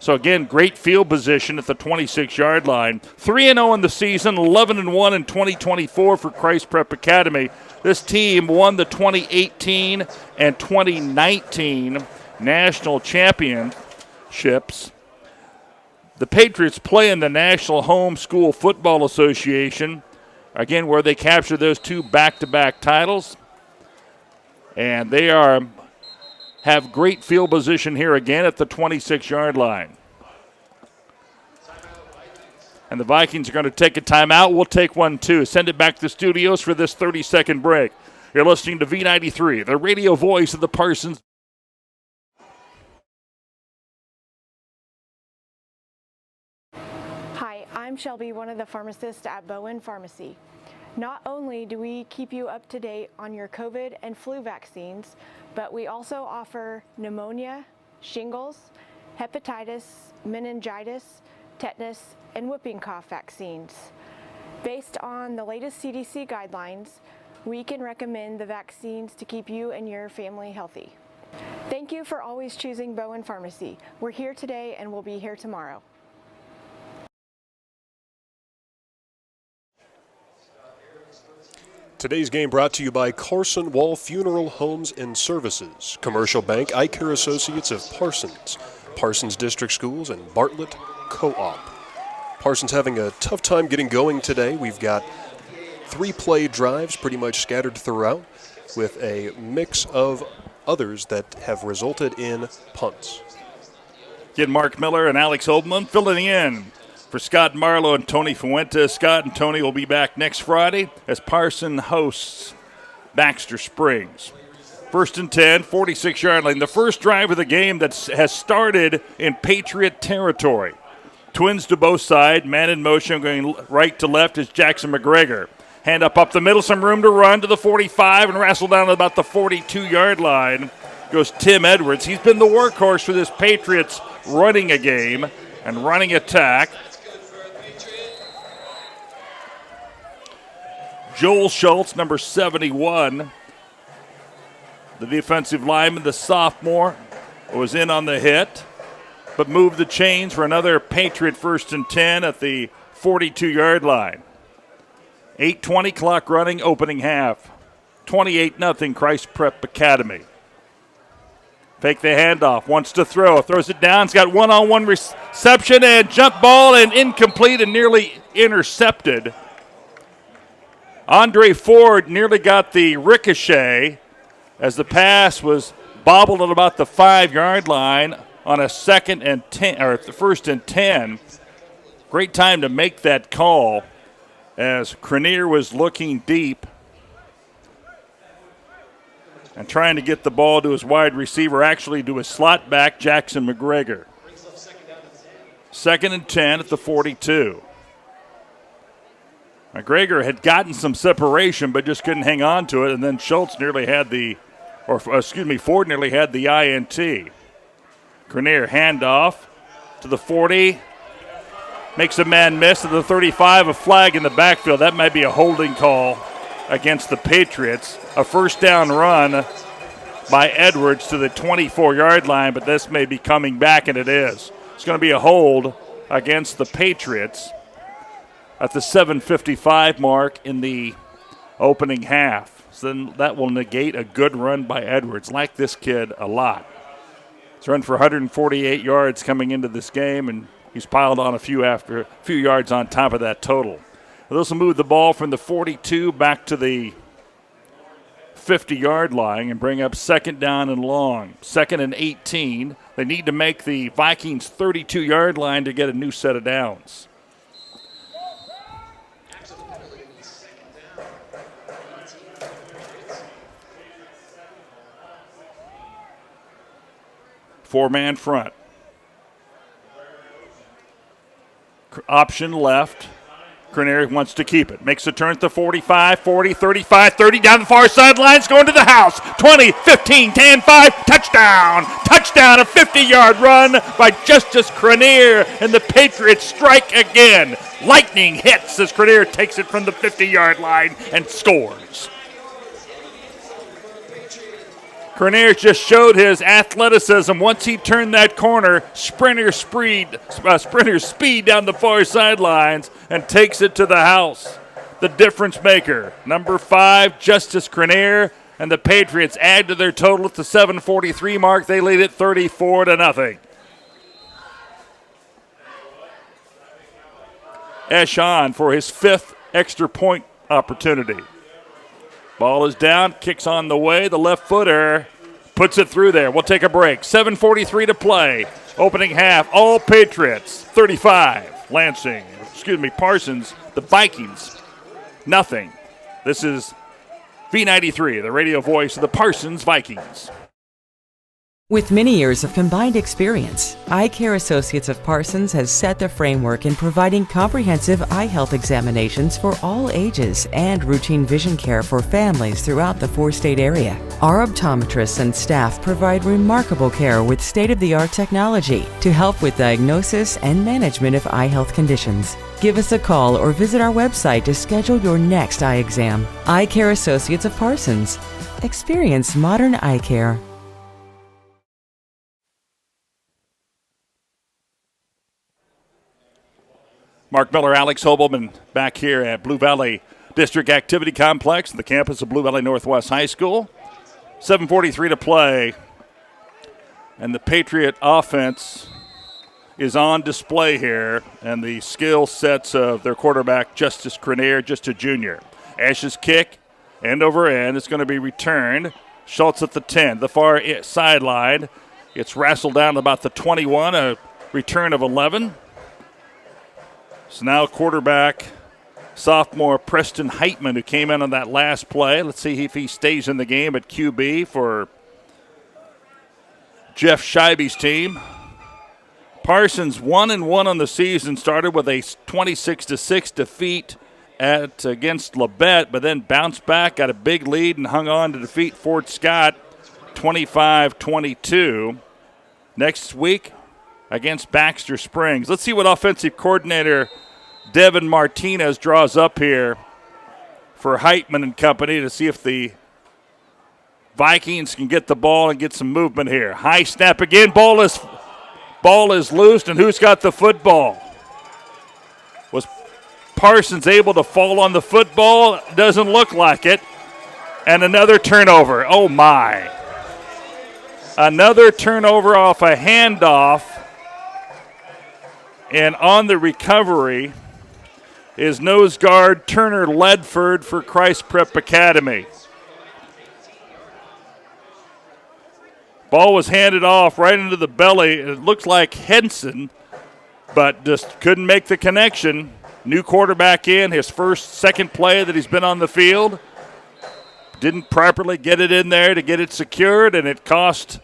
So, again, great field position at the 26-yard line. 3-0 in the season, 11-1 in 2024 for Christ Prep Academy. This team won the 2018 and 2019 national championships. The Patriots play in the National Homeschool Football Association, again, where they capture those 2 back-to-back titles. And they have great field position here again at the 26-yard line. And the Vikings are going to take a timeout. We'll take one too. Send it back to the studios for this 30-second break. You're listening to V93, the radio voice of the Parsons. Hi, I'm Shelby, one of the pharmacists at Bowen Pharmacy. Not only do we keep you up to date on your COVID and flu vaccines, but we also offer pneumonia, shingles, hepatitis, meningitis, tetanus, and whooping cough vaccines. Based on the latest CDC guidelines, we can recommend the vaccines to keep you and your family healthy. Thank you for always choosing Bowen Pharmacy. We're here today and we'll be here tomorrow. Today's game brought to you by Carson Wall Funeral Homes and Services, Commercial Bank, Eye Care Associates of Parsons, Parsons District Schools, and Bartlett Co-op. Parsons having a tough time getting going today. We've got 3 play drives pretty much scattered throughout with a mix of others that have resulted in punts. Get Mark Miller and Alex Oldman filling in for Scott Marlowe and Tony Fuentes. Scott and Tony will be back next Friday as Parsons hosts Baxter Springs. 1st and 10, 46-yard line. The first drive of the game that has started in Patriot territory. Twins to both sides, man in motion, going right to left is Jackson McGregor. Hand up the middle, some room to run to the 45 and wrestle down to about the 42-yard line. Goes Tim Edwards. He's been the workhorse for this Patriots running a game and running attack. Joel Schultz, number 71, the defensive lineman, the sophomore, was in on the hit, but moved the chains for another Patriot 1st and 10 at the 42-yard line. 8:20 clock running, opening half. 28-0 Christ Prep Academy. Fake the handoff, wants to throw, throws it down. He's got one-on-one reception and jump ball and incomplete and nearly intercepted. Andre Ford nearly got the ricochet as the pass was bobbled at about the 5-yard line on a 1st and 10. Great time to make that call as Cranier was looking deep and trying to get the ball to his wide receiver, actually to his slot back, Jackson McGregor. 2nd and 10 at the 42. McGregor had gotten some separation but just couldn't hang on to it, and then Ford nearly had the INT. Cranier handoff to the 40. Makes a man miss to the 35, a flag in the backfield. That might be a holding call against the Patriots. A 1st down run by Edwards to the 24-yard line, but this may be coming back, and it is. It's going to be a hold against the Patriots at the 7:55 mark in the opening half. So then that will negate a good run by Edwards. Like this kid a lot. He's run for 148 yards coming into this game, and he's piled on a few yards on top of that total. This will move the ball from the 42 back to the 50-yard line and bring up 2nd down and long. 2nd and 18. They need to make the Vikings 32-yard line to get a new set of downs. Four-man front. Option left. Cranier wants to keep it. Makes a turn at the 45, 40, 35, 30, down the far sidelines, going to the house. 20, 15, 10, 5, touchdown. Touchdown, a 50-yard run by Justice Cranier, and the Patriots strike again. Lightning hits as Cranier takes it from the 50-yard line and scores. Cranier just showed his athleticism. Once he turned that corner, sprinter speed down the far sidelines and takes it to the house. The difference maker, number 5, Justice Cranier, and the Patriots add to their total at the 7:43 mark. They lead it 34-0. Eshon for his 5th extra point opportunity. Ball is down, kicks on the way. The left footer puts it through there. We'll take a break. 7:43 to play. Opening half, all Patriots, 35. Parsons, the Vikings, nothing. This is V93, the radio voice of the Parsons Vikings. With many years of combined experience, Eye Care Associates of Parsons has set the framework in providing comprehensive eye health examinations for all ages and routine vision care for families throughout the four-state area. Our optometrists and staff provide remarkable care with state-of-the-art technology to help with diagnosis and management of eye health conditions. Give us a call or visit our website to schedule your next eye exam. Eye Care Associates of Parsons. Experience modern eye care. Mark Miller, Alex Hobelman back here at Blue Valley District Activity Complex, the campus of Blue Valley Northwest High School. 7:43 to play, and the Patriot offense is on display here, and the skill sets of their quarterback, Justice Crenier, just a junior. Ash's kick, end over end. It's going to be returned. Schultz at the 10, the far sideline. It's wrestled down about the 21, a return of 11. So now quarterback, sophomore Preston Heitman, who came in on that last play. Let's see if he stays in the game at QB for Jeff Scheibe's team. Parsons 1-1 on the season, started with a 26-6 defeat against Labette, but then bounced back, got a big lead, and hung on to defeat Fort Scott 25-22. Next week against Baxter Springs. Let's see what offensive coordinator Devin Martinez draws up here for Heitman and company to see if the Vikings can get the ball and get some movement here. High snap again. Ball is loosed, and who's got the football? Was Parsons able to fall on the football? Doesn't look like it. And another turnover. Oh, my. Another turnover off a handoff. And on the recovery is nose guard Turner Ledford for Christ Prep Academy. Ball was handed off right into the belly. It looked like Henson, but just couldn't make the connection. New quarterback in, his second play that he's been on the field. Didn't properly get it in there to get it secured, and it cost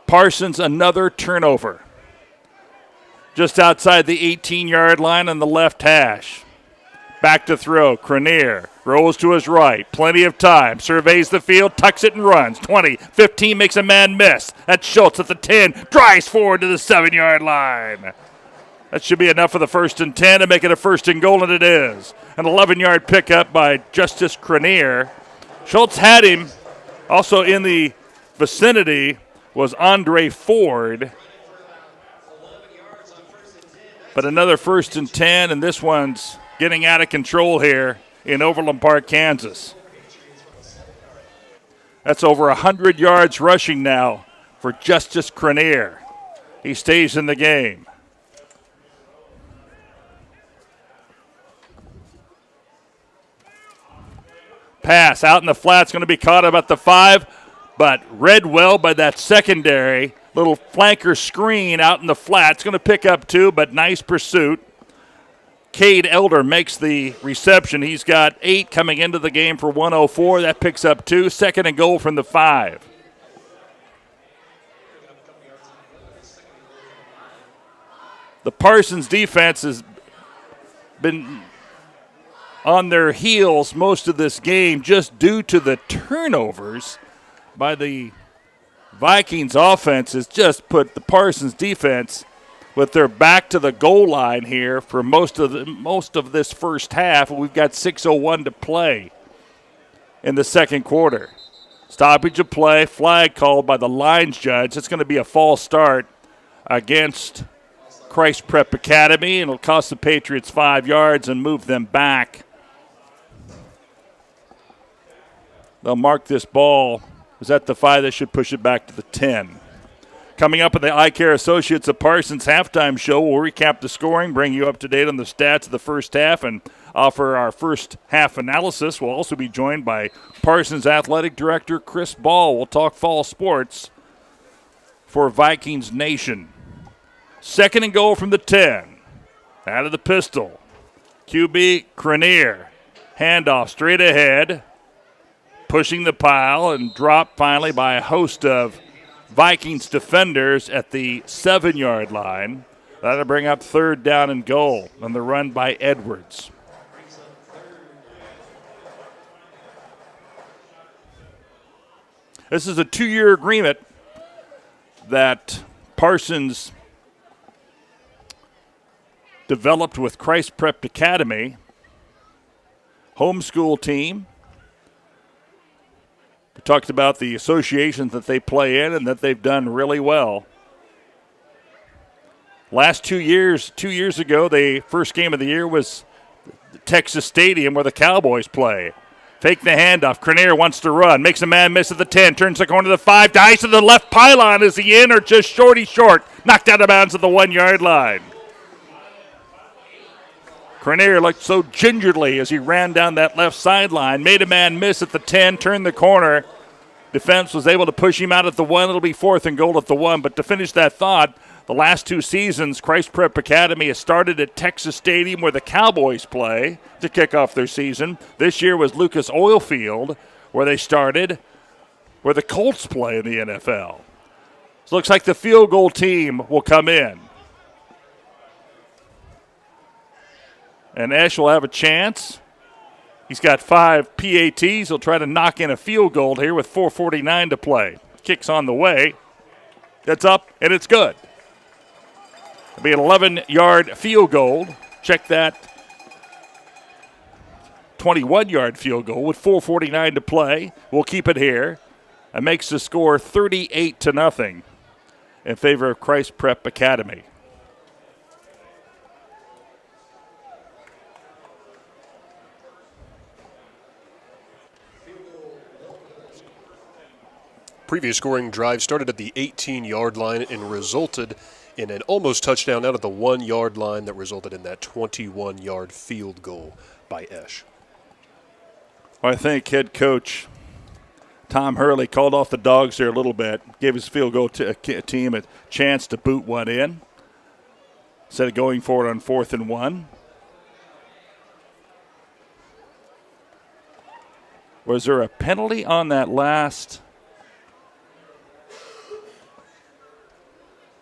Parsons another turnover. Just outside the 18-yard line on the left hash. Back to throw. Crenier rolls to his right. Plenty of time. Surveys the field, tucks it and runs. 20, 15, makes a man miss. That's Schultz at the 10. Drives forward to the 7-yard line. That should be enough for the 1st and 10 to make it a 1st and goal, and it is. An 11-yard pickup by Justice Crenier. Schultz had him. Also in the vicinity was Andre Ford. But another 1st and 10, and this one's getting out of control here in Overland Park, Kansas. That's over 100 yards rushing now for Justice Crenier. He stays in the game. Pass out in the flat's going to be caught up at the 5, but read well by that secondary. Little flanker screen out in the flat. It's going to pick up 2, but nice pursuit. Cade Elder makes the reception. He's got 8 coming into the game for 104. That picks up 2. 2nd and goal from the 5. The Parsons defense has been on their heels most of this game just due to the turnovers by the Vikings offense has just put the Parsons defense with their back to the goal line here for most of this first half. We've got 6:01 to play in the second quarter. Stoppage of play, flag called by the lines judge. It's going to be a false start against Christ Prep Academy, and it'll cost the Patriots 5 yards and move them back. They'll mark this ball. Is at the 5, they should push it back to the 10. Coming up in the Eye Care Associates of Parsons halftime show, we'll recap the scoring, bring you up to date on the stats of the first half, and offer our first half analysis. We'll also be joined by Parsons Athletic Director Chris Ball. We'll talk fall sports for Vikings Nation. 2nd and goal from the 10. Out of the pistol. QB Crenier. Handoff straight ahead. Pushing the pile and dropped finally by a host of Vikings defenders at the 7-yard line. That'll bring up 3rd down and goal on the run by Edwards. This is a 2-year agreement that Parsons developed with Christ Prep Academy. Homeschool team. We talked about the associations that they play in and that they've done really well. Last 2 years ago, the first game of the year was Texas Stadium where the Cowboys play. Fake the handoff. Crenier wants to run. Makes a man miss at the 10. Turns the corner to the 5. Dives to the left pylon. Is he in or just short? He's short. Knocked out of bounds at the 1-yard line. Crenier looked so gingerly as he ran down that left sideline. Made a man miss at the 10. Turned the corner. Defense was able to push him out at the 1. It'll be 4th and goal at the 1. But to finish that thought, the last 2 seasons, Christ Prep Academy has started at Texas Stadium where the Cowboys play to kick off their season. This year was Lucas Oil Field where they started, where the Colts play in the NFL. So it looks like the field goal team will come in. And Esch will have a chance. He's got 5 PATs. He'll try to knock in a field goal here with 4:49 to play. Kick's on the way. It's up, and it's good. It'll be an 11-yard field goal. Check that. 21-yard field goal with 4:49 to play. We'll keep it here. It makes the score 38-0 in favor of Christ Prep Academy. Previous scoring drive started at the 18-yard line and resulted in an almost touchdown out at the 1-yard line that resulted in that 21-yard field goal by Esch. Well, I think head coach Tom Hurley called off the dogs there a little bit, gave his field goal team a chance to boot one in instead of going for it on 4th and 1. Was there a penalty on that last?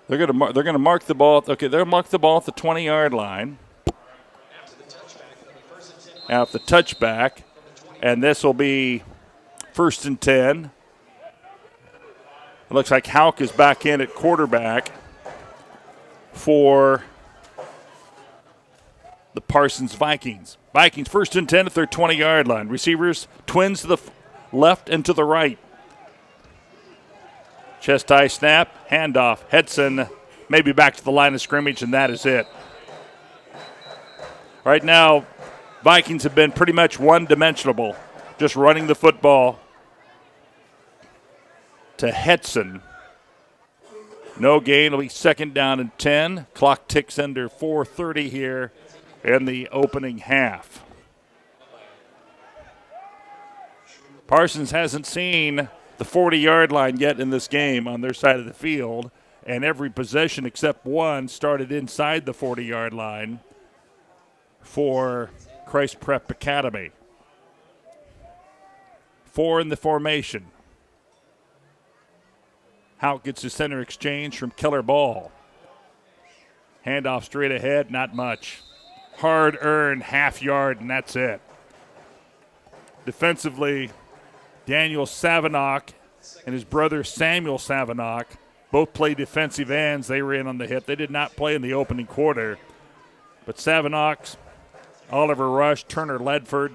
They're going to mark the ball. Okay, they'll mark the ball at the 20-yard line. After the touchback, and this will be 1st and 10. It looks like Houck is back in at quarterback for the Parsons Vikings. Vikings 1st and 10 at their 20-yard line. Receivers, twins to the left and to the right. Chest high snap, handoff. Hedson maybe back to the line of scrimmage, and that is it. Right now, Vikings have been pretty much one-dimensional, just running the football to Hedson. No gain. It'll be 2nd down and 10. Clock ticks under 4:30 here in the opening half. Parsons hasn't seen the 40-yard line yet in this game on their side of the field, and every possession except one started inside the 40-yard line for Christ Prep Academy. 4 in the formation. Houck gets his center exchange from Keller Ball. Handoff straight ahead, not much. Hard-earned half-yard, and that's it. Defensively, Daniel Savinock and his brother Samuel Savinock both played defensive ends. They were in on the hit. They did not play in the opening quarter. But Savinock, Oliver Rush, Turner Ledford.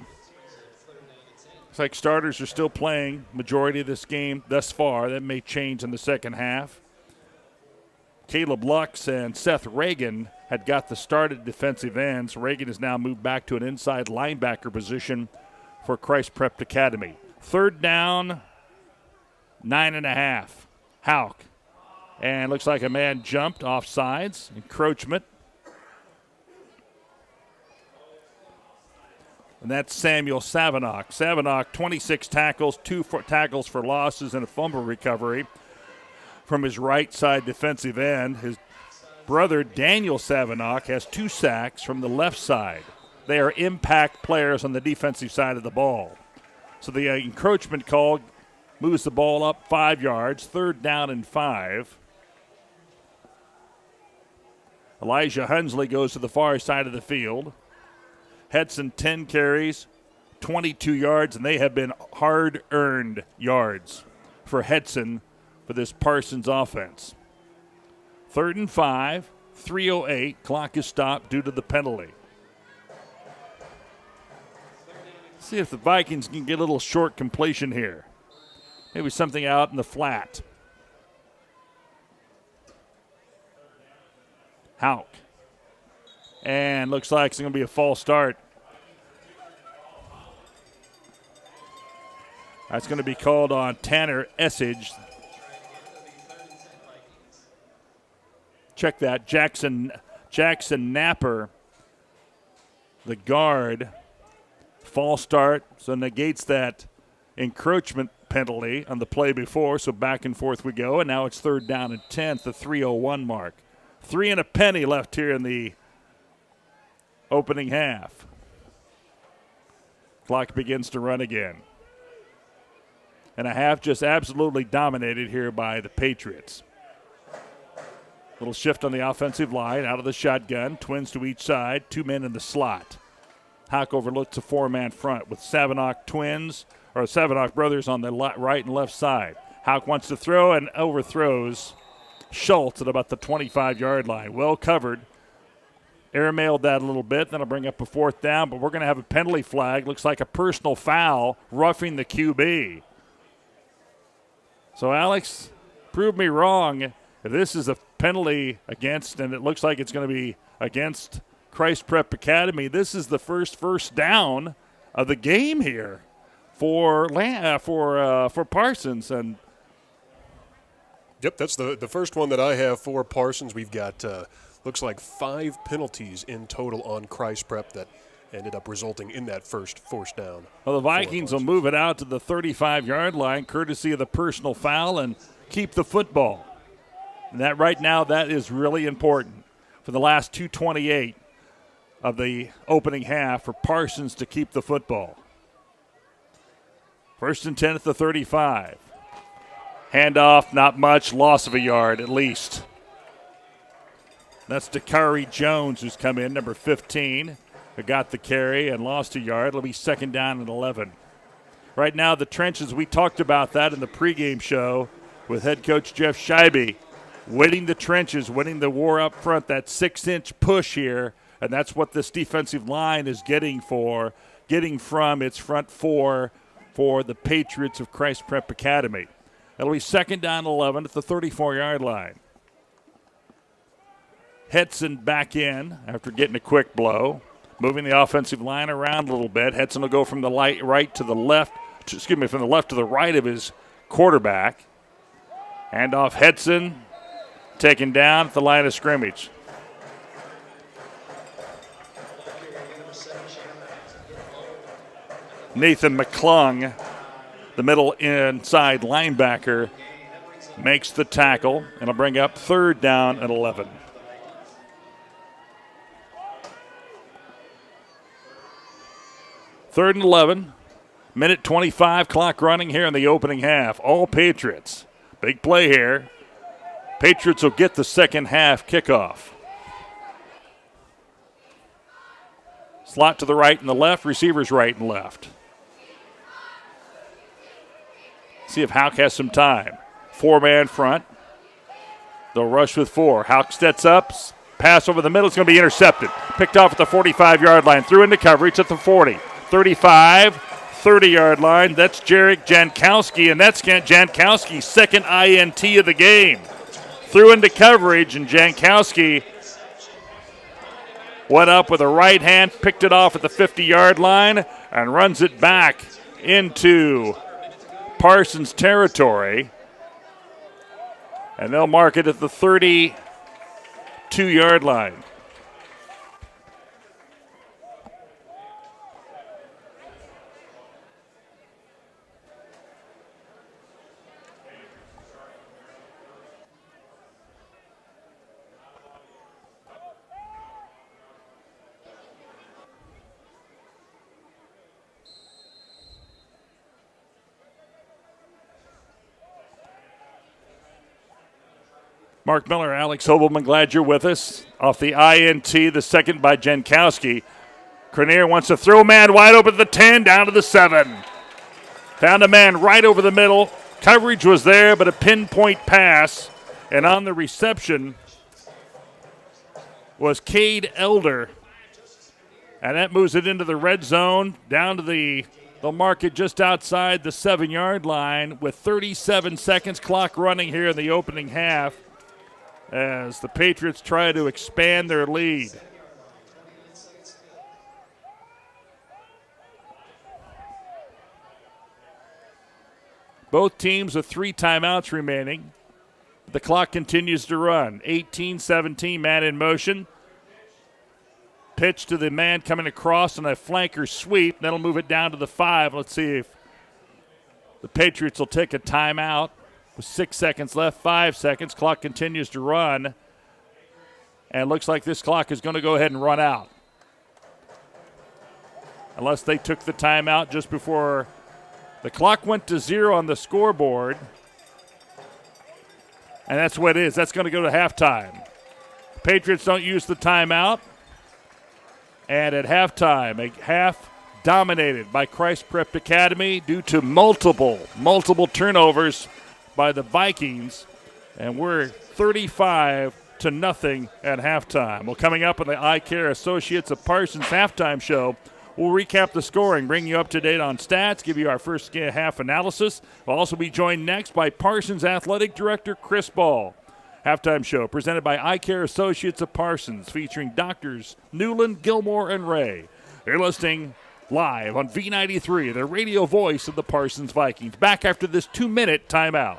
Looks like starters are still playing majority of this game thus far. That may change in the second half. Caleb Lux and Seth Reagan had got the start at defensive ends. Reagan has now moved back to an inside linebacker position for Christ Prep Academy. 3rd down, 9.5. Houck. And looks like a man jumped off sides. Encroachment. And that's Samuel Savinock. Savinock, 26 tackles, 2 tackles for losses, and a fumble recovery from his right side defensive end. His brother, Daniel Savinock, has 2 sacks from the left side. They are impact players on the defensive side of the ball. So the encroachment call Moves the ball up 5 yards, 3rd down and 5. Elijah Hunsley goes to the far side of the field. Hetson, 10 carries, 22 yards, and they have been hard-earned yards for Hetson for this Parsons offense. 3rd and 5, 3:08. Clock is stopped due to the penalty. See if the Vikings can get a little short completion here. Maybe something out in the flat. Hauk. And looks like it's going to be a false start. That's going to be called on Tanner Essage. Check that. Jackson Napper, the guard. False start, so negates that encroachment penalty on the play before. So back and forth we go, and now it's 3rd down and 10, the 3:01 mark. 3 and a penny left here in the opening half. Clock begins to run again. And a half just absolutely dominated here by the Patriots. Little shift on the offensive line, out of the shotgun, twins to each side, 2 men in the slot. Hauk overlooks a 4-man front with Savinock brothers on the right and left side. Hauk wants to throw and overthrows Schultz at about the 25-yard line. Well covered. Airmailed that a little bit. Then I'll bring up a 4th down, but we're going to have a penalty flag. Looks like a personal foul, roughing the QB. So, Alex, prove me wrong. If this is a penalty against, and it looks like it's going to be against Christ Prep Academy, this is the first down of the game here for Parsons. And yep, that's the first one that I have for Parsons. We've got looks like 5 penalties in total on Christ Prep that ended up resulting in that first down. Well, the Vikings will move it out to the 35-yard line, courtesy of the personal foul, and keep the football. And that right now, that is really important for the last 2:28 of the opening half for Parsons to keep the football. 1st and 10 at the 35. Handoff, not much, loss of a yard at least. That's Dakari Jones who's come in, number 15, who got the carry and lost a yard. It'll be 2nd down and 11. Right now, the trenches, we talked about that in the pregame show with head coach Jeff Scheibe. Winning the trenches, winning the war up front, that 6-inch push here, and that's what this defensive line is getting from its front four for the Patriots of Christ Prep Academy. It'll be 2nd down and 11 at the 34-yard line. Hetson back in after getting a quick blow. Moving the offensive line around a little bit. Hetson will go from the right to the left, from the left to the right of his quarterback. Hand off Hetson, taken down at the line of scrimmage. Nathan McClung, the middle inside linebacker, makes the tackle, and it'll bring up 3rd down and 11. Third and 11, minute 25, clock running here in the opening half. All Patriots. Big play here. Patriots will get the second half kickoff. Slot to the right and the left, receivers right and left. See if Hauk has some time. 4-man front. They'll rush with 4. Hauk steps up, pass over the middle. It's going to be intercepted. Picked off at the 45-yard line. Through into coverage at the 40. 35, 30-yard line. That's Jarek Jankowski, and that's Jankowski's second INT of the game. Threw into coverage, and Jankowski went up with a right hand, picked it off at the 50-yard line, and runs it back into Parsons territory. And they'll mark it at the 32-yard line. Mark Miller, Alex Hobelman, glad you're with us. Off the INT, the second by Jankowski. Crenier wants to throw man wide open to the 10, down to the 7. Found a man right over the middle. Coverage was there, but a pinpoint pass. And on the reception was Cade Elder. And that moves it into the red zone, down to they'll mark it just outside the 7-yard line with 37 seconds clock running here in the opening half as the Patriots try to expand their lead. Both teams with 3 timeouts remaining. The clock continues to run. 18-17, man in motion. Pitch to the man coming across on a flanker sweep. That'll move it down to the 5. Let's see if the Patriots will take a timeout with 6 seconds left, 5 seconds. Clock continues to run. And it looks like this clock is going to go ahead and run out. Unless they took the timeout just before the clock went to 0 on the scoreboard. And that's what it is. That's going to go to halftime. Patriots don't use the timeout. And at halftime, a half dominated by Christ Prep Academy due to multiple turnovers by the Vikings. And we're 35-0 at halftime. Well, coming up on the Eye Care Associates of Parsons halftime show, we'll recap the scoring, bring you up to date on stats, give you our first half analysis. We'll also be joined next by Parsons Athletic Director Chris Ball. Halftime show presented by Eye Care Associates of Parsons, featuring Doctors Newland, Gilmore, and Ray. You're listening live on V93, the radio voice of the Parsons Vikings. Back after this 2-minute timeout.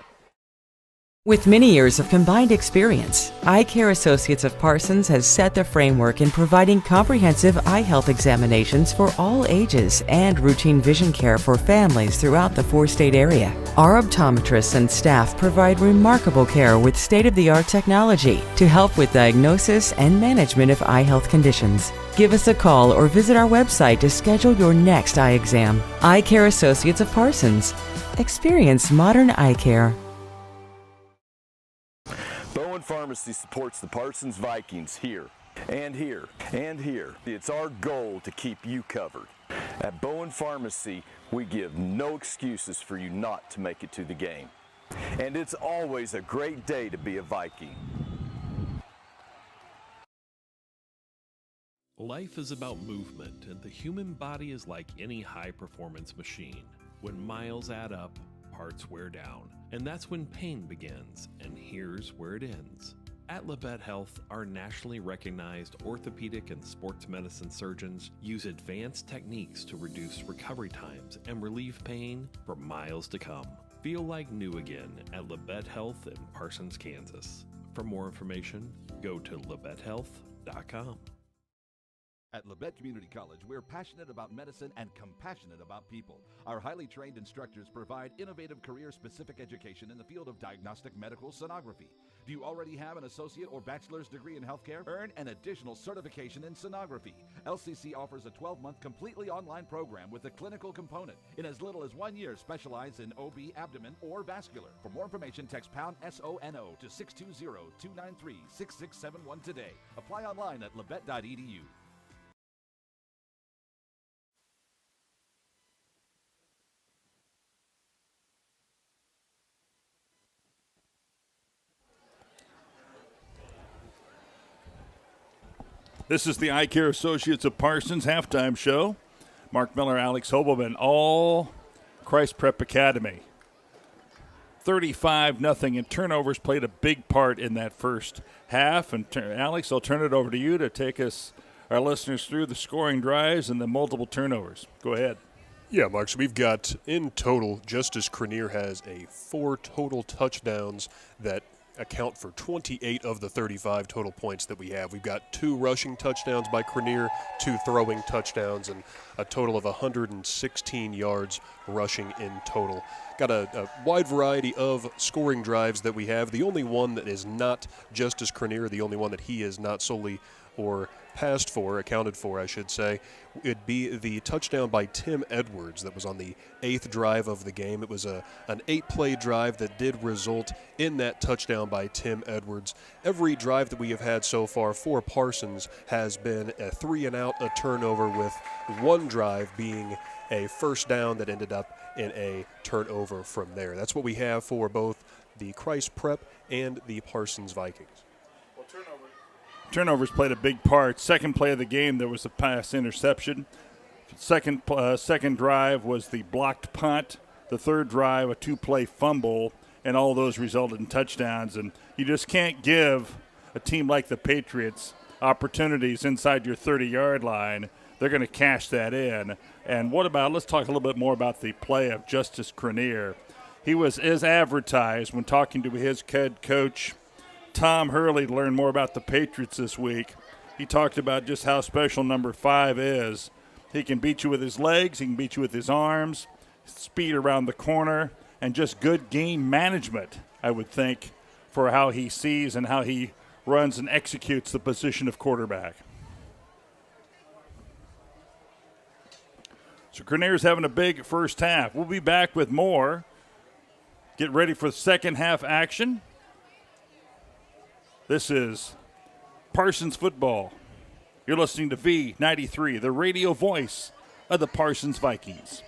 With many years of combined experience, Eye Care Associates of Parsons has set the framework in providing comprehensive eye health examinations for all ages and routine vision care for families throughout the 4-state area. Our optometrists and staff provide remarkable care with state-of-the-art technology to help with diagnosis and management of eye health conditions. Give us a call or visit our website to schedule your next eye exam. Eye Care Associates of Parsons. Experience modern eye care. Pharmacy supports the Parsons Vikings here and here and here. It's our goal to keep you covered. At Bowen Pharmacy, we give no excuses for you not to make it to the game. And it's always a great day to be a Viking. Life is about movement, and the human body is like any high-performance machine. When miles add up, parts wear down, and that's when pain begins, and here's where it ends. At Lanette Helth, our nationally recognized orthopedic and sports medicine surgeons use advanced techniques to reduce recovery times and relieve pain for miles to come. Feel like new again at Lanette Helth in Parsons, Kansas. For more information, go to LavetteHealth.com. At Labette Community College, we're passionate about medicine and compassionate about people. Our highly trained instructors provide innovative career-specific education in the field of diagnostic medical sonography. Do you already have an associate or bachelor's degree in healthcare? Earn an additional certification in sonography. LCC offers a 12-month completely online program with a clinical component. In as little as 1 year, specialize in OB, abdomen, or vascular. For more information, text pound SONO to 620-293-6671 today. Apply online at labette.edu. This is the Eye Care Associates of Parsons halftime show. Mark Miller, Alex Hobelman, all Christ Prep Academy. 35-0, and turnovers played a big part in that first half. And Alex, I'll turn it over to you to take our listeners through the scoring drives and the multiple turnovers. Go ahead. Yeah, Mark, so we've got in total, Justice Crenier has 4 total touchdowns that account for 28 of the 35 total points that we have. We've got 2 rushing touchdowns by Crenier, 2 throwing touchdowns, and a total of 116 yards rushing in total. Got a wide variety of scoring drives that we have. The only one that is not Justice Crenier, the only one that he is not solely or passed for, accounted for, I should say. It'd be the touchdown by Tim Edwards that was on the 8th drive of the game. It was an 8-play drive that did result in that touchdown by Tim Edwards. Every drive that we have had so far for Parsons has been a 3-and-out, a turnover, with one drive being a first down that ended up in a turnover from there. That's what we have for both the Christ Prep and the Parsons Vikings. Turnovers played a big part. Second play of the game, there was a pass interception. Second drive was the blocked punt. The third drive, a 2-play fumble, and all those resulted in touchdowns. And you just can't give a team like the Patriots opportunities inside your 30-yard line. They're going to cash that in. And let's talk a little bit more about the play of Justice Cranier. He was as advertised when talking to his head coach, Tom Hurley, to learn more about the Patriots this week. He talked about just how special number 5 is. He can beat you with his legs, he can beat you with his arms, speed around the corner, and just good game management, I would think, for how he sees and how he runs and executes the position of quarterback. So Cranier's having a big first half. We'll be back with more. Get ready for the second half action. This is Parsons football. You're listening to V93, the radio voice of the Parsons Vikings.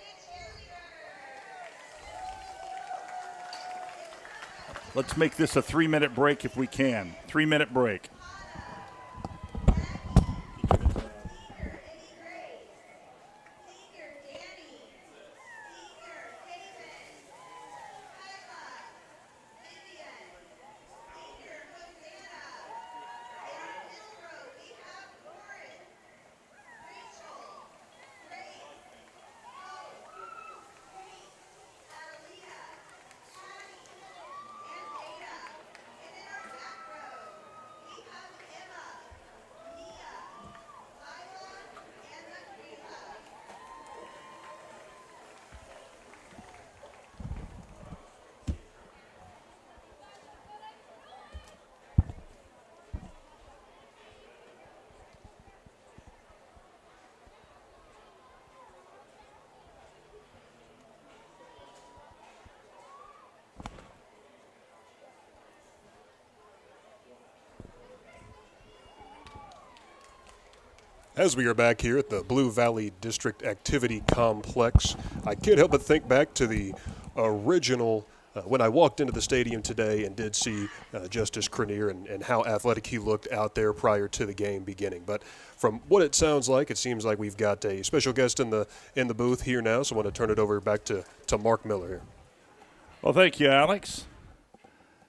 Let's make this a 3-minute break if we can. 3-minute break. As we are back here at the Blue Valley District Activity Complex, I can't help but think back to the original when I walked into the stadium today and did see Justice Cranier and how athletic he looked out there prior to the game beginning. But from what it sounds like, it seems like we've got a special guest in the booth here now, so I want to turn it over back to Mark Miller here. Well, thank you, Alex.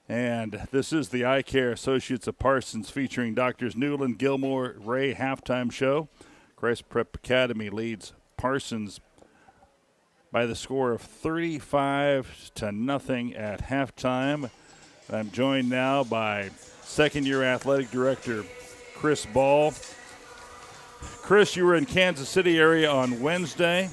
And this is the Eye Care Associates of Parsons featuring Doctors Newland, Gilmore, Ray halftime show. Christ Prep Academy leads Parsons by the score of 35-0 at halftime. I'm joined now by second-year athletic director Chris Ball. Chris, you were in Kansas City area on Wednesday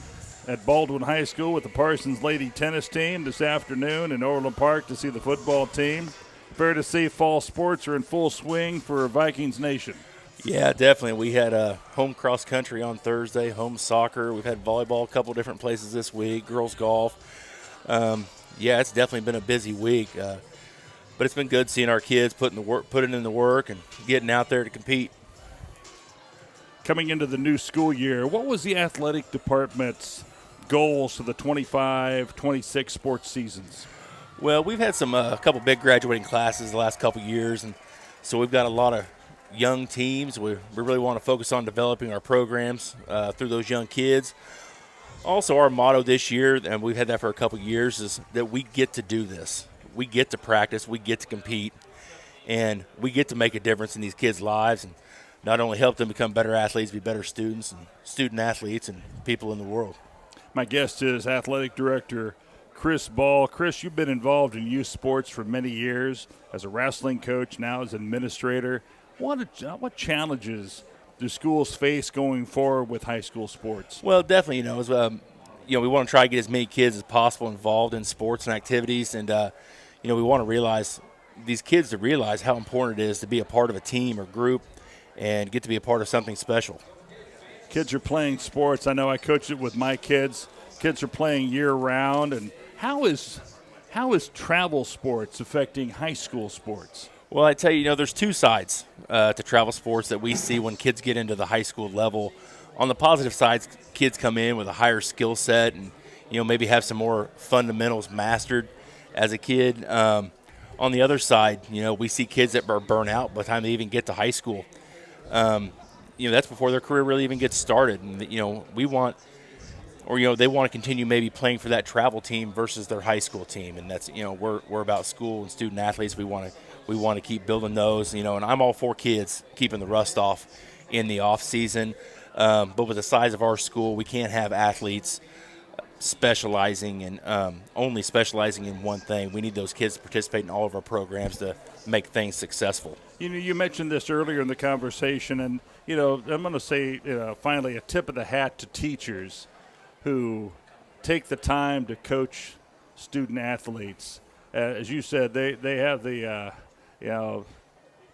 at Baldwin High School with the Parsons Lady tennis team. This afternoon in Orland Park to see the football team. Fair to say fall sports are in full swing for Vikings Nation. Yeah, definitely. We had home cross country on Thursday, home soccer. We've had volleyball a couple different places this week, girls golf. Yeah, it's definitely been a busy week. But it's been good seeing our kids putting in the work and getting out there to compete. Coming into the new school year, what was the athletic department's goals for the 25-26 sports seasons? Well, we've had a couple big graduating classes the last couple years, and so we've got a lot of young teams. We really want to focus on developing our programs through those young kids. Also, our motto this year, and we've had that for a couple years, is that we get to do this. We get to practice, we get to compete, and we get to make a difference in these kids' lives and not only help them become better athletes, be better students and student athletes and people in the world. My guest is athletic director Chris Ball. Chris, you've been involved in youth sports for many years as a wrestling coach, now as an administrator. What challenges do schools face going forward with high school sports? Well, definitely, we want to try to get as many kids as possible involved in sports and activities, and we want to realize these kids to realize how important it is to be a part of a team or group and get to be a part of something special. Kids are playing sports. I know I coach it with my kids. Kids are playing year-round. And how is travel sports affecting high school sports? Well, I tell you, there's two sides to travel sports that we see when kids get into the high school level. On the positive side, kids come in with a higher skill set and, maybe have some more fundamentals mastered as a kid. On the other side, we see kids that are burnt out by the time they even get to high school. That's before their career really even gets started. And, we want – or, they want to continue maybe playing for that travel team versus their high school team. And that's, we're about school and student athletes. We want to keep building those, and I'm all for kids keeping the rust off in the off season. But with the size of our school, we can't have athletes specializing and only specializing in one thing. We need those kids to participate in all of our programs to make things successful. You mentioned this earlier in the conversation, and, I'm going to say, finally, a tip of the hat to teachers who take the time to coach student athletes. As you said, they have the,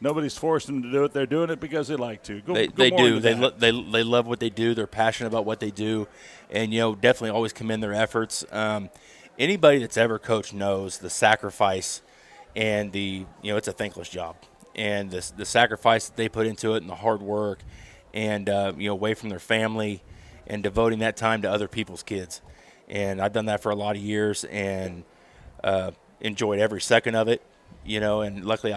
nobody's forcing them to do it. They're doing it because they like to. They do. They love what they do. They're passionate about what they do, and, definitely always commend their efforts. Anybody that's ever coached knows the sacrifice and it's a thankless job. And the sacrifice that they put into it and the hard work and, away from their family and devoting that time to other people's kids. And I've done that for a lot of years and enjoyed every second of it, and luckily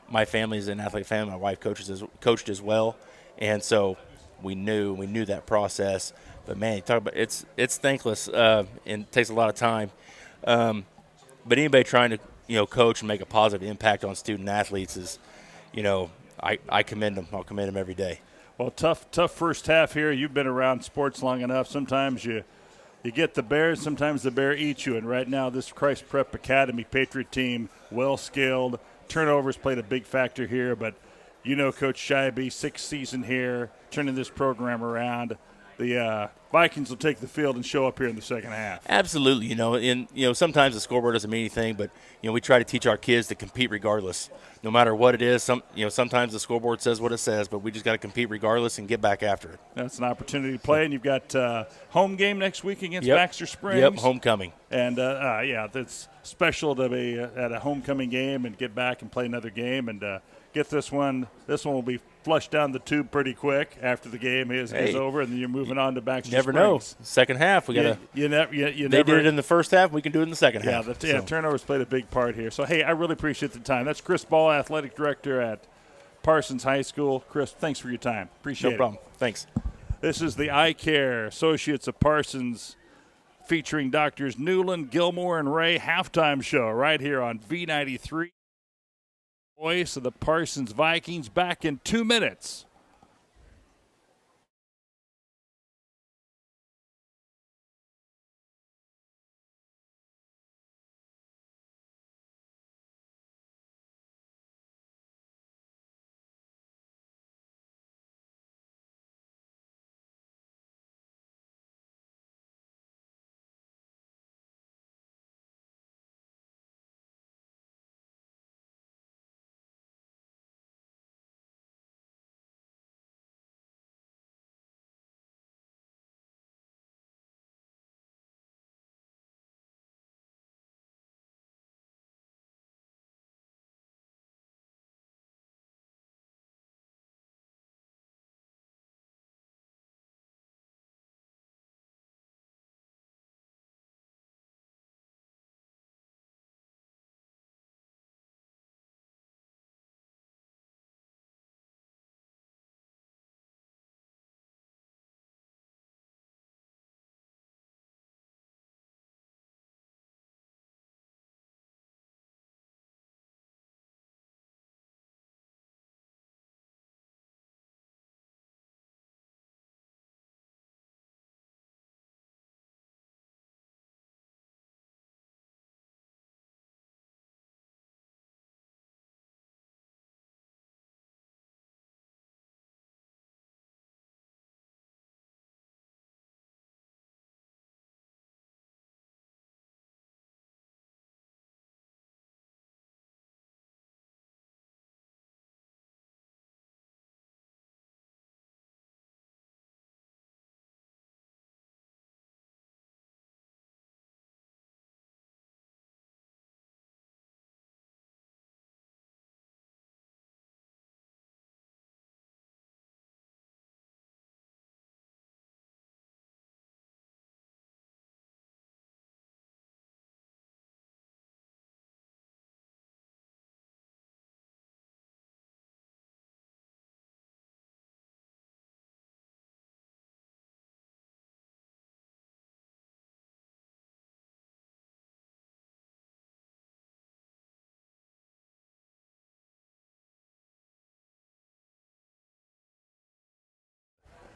my family is an athletic family. My wife coached as well. And so we knew that process. But, man, you talk about it's thankless and it takes a lot of time. But anybody trying to, coach and make a positive impact on student athletes is, I commend them. I'll commend them every day. Well, tough first half here. You've been around sports long enough. Sometimes you get the bear, sometimes the bear eats you. And right now, this Christ Prep Academy Patriot team, well-skilled. Turnovers played a big factor here. But Coach Scheibe, sixth season here, turning this program around. The Vikings will take the field and show up here in the second half. Absolutely. Sometimes the scoreboard doesn't mean anything, but, we try to teach our kids to compete regardless. No matter what it is, sometimes the scoreboard says what it says, but we just got to compete regardless and get back after it. That's an opportunity to play, and you've got home game next week against Baxter Springs. Yep, homecoming. And, it's special to be at a homecoming game and get back and play another game and get this one. This one will be flushed down the tube pretty quick after the game is over, and then you're moving on to Baxter Springs. Never know. Second half, we got to. They did it in the first half. We can do it in the second half. Turnovers played a big part here. So, hey, I really appreciate the time. That's Chris Ball, athletic director at Parsons High School. Chris, thanks for your time. Appreciate it. No problem. Thanks. This is the Eye Care Associates of Parsons featuring Doctors Newland, Gilmore, and Ray halftime show right here on V93. Voice of the Parsons Vikings back in 2 minutes.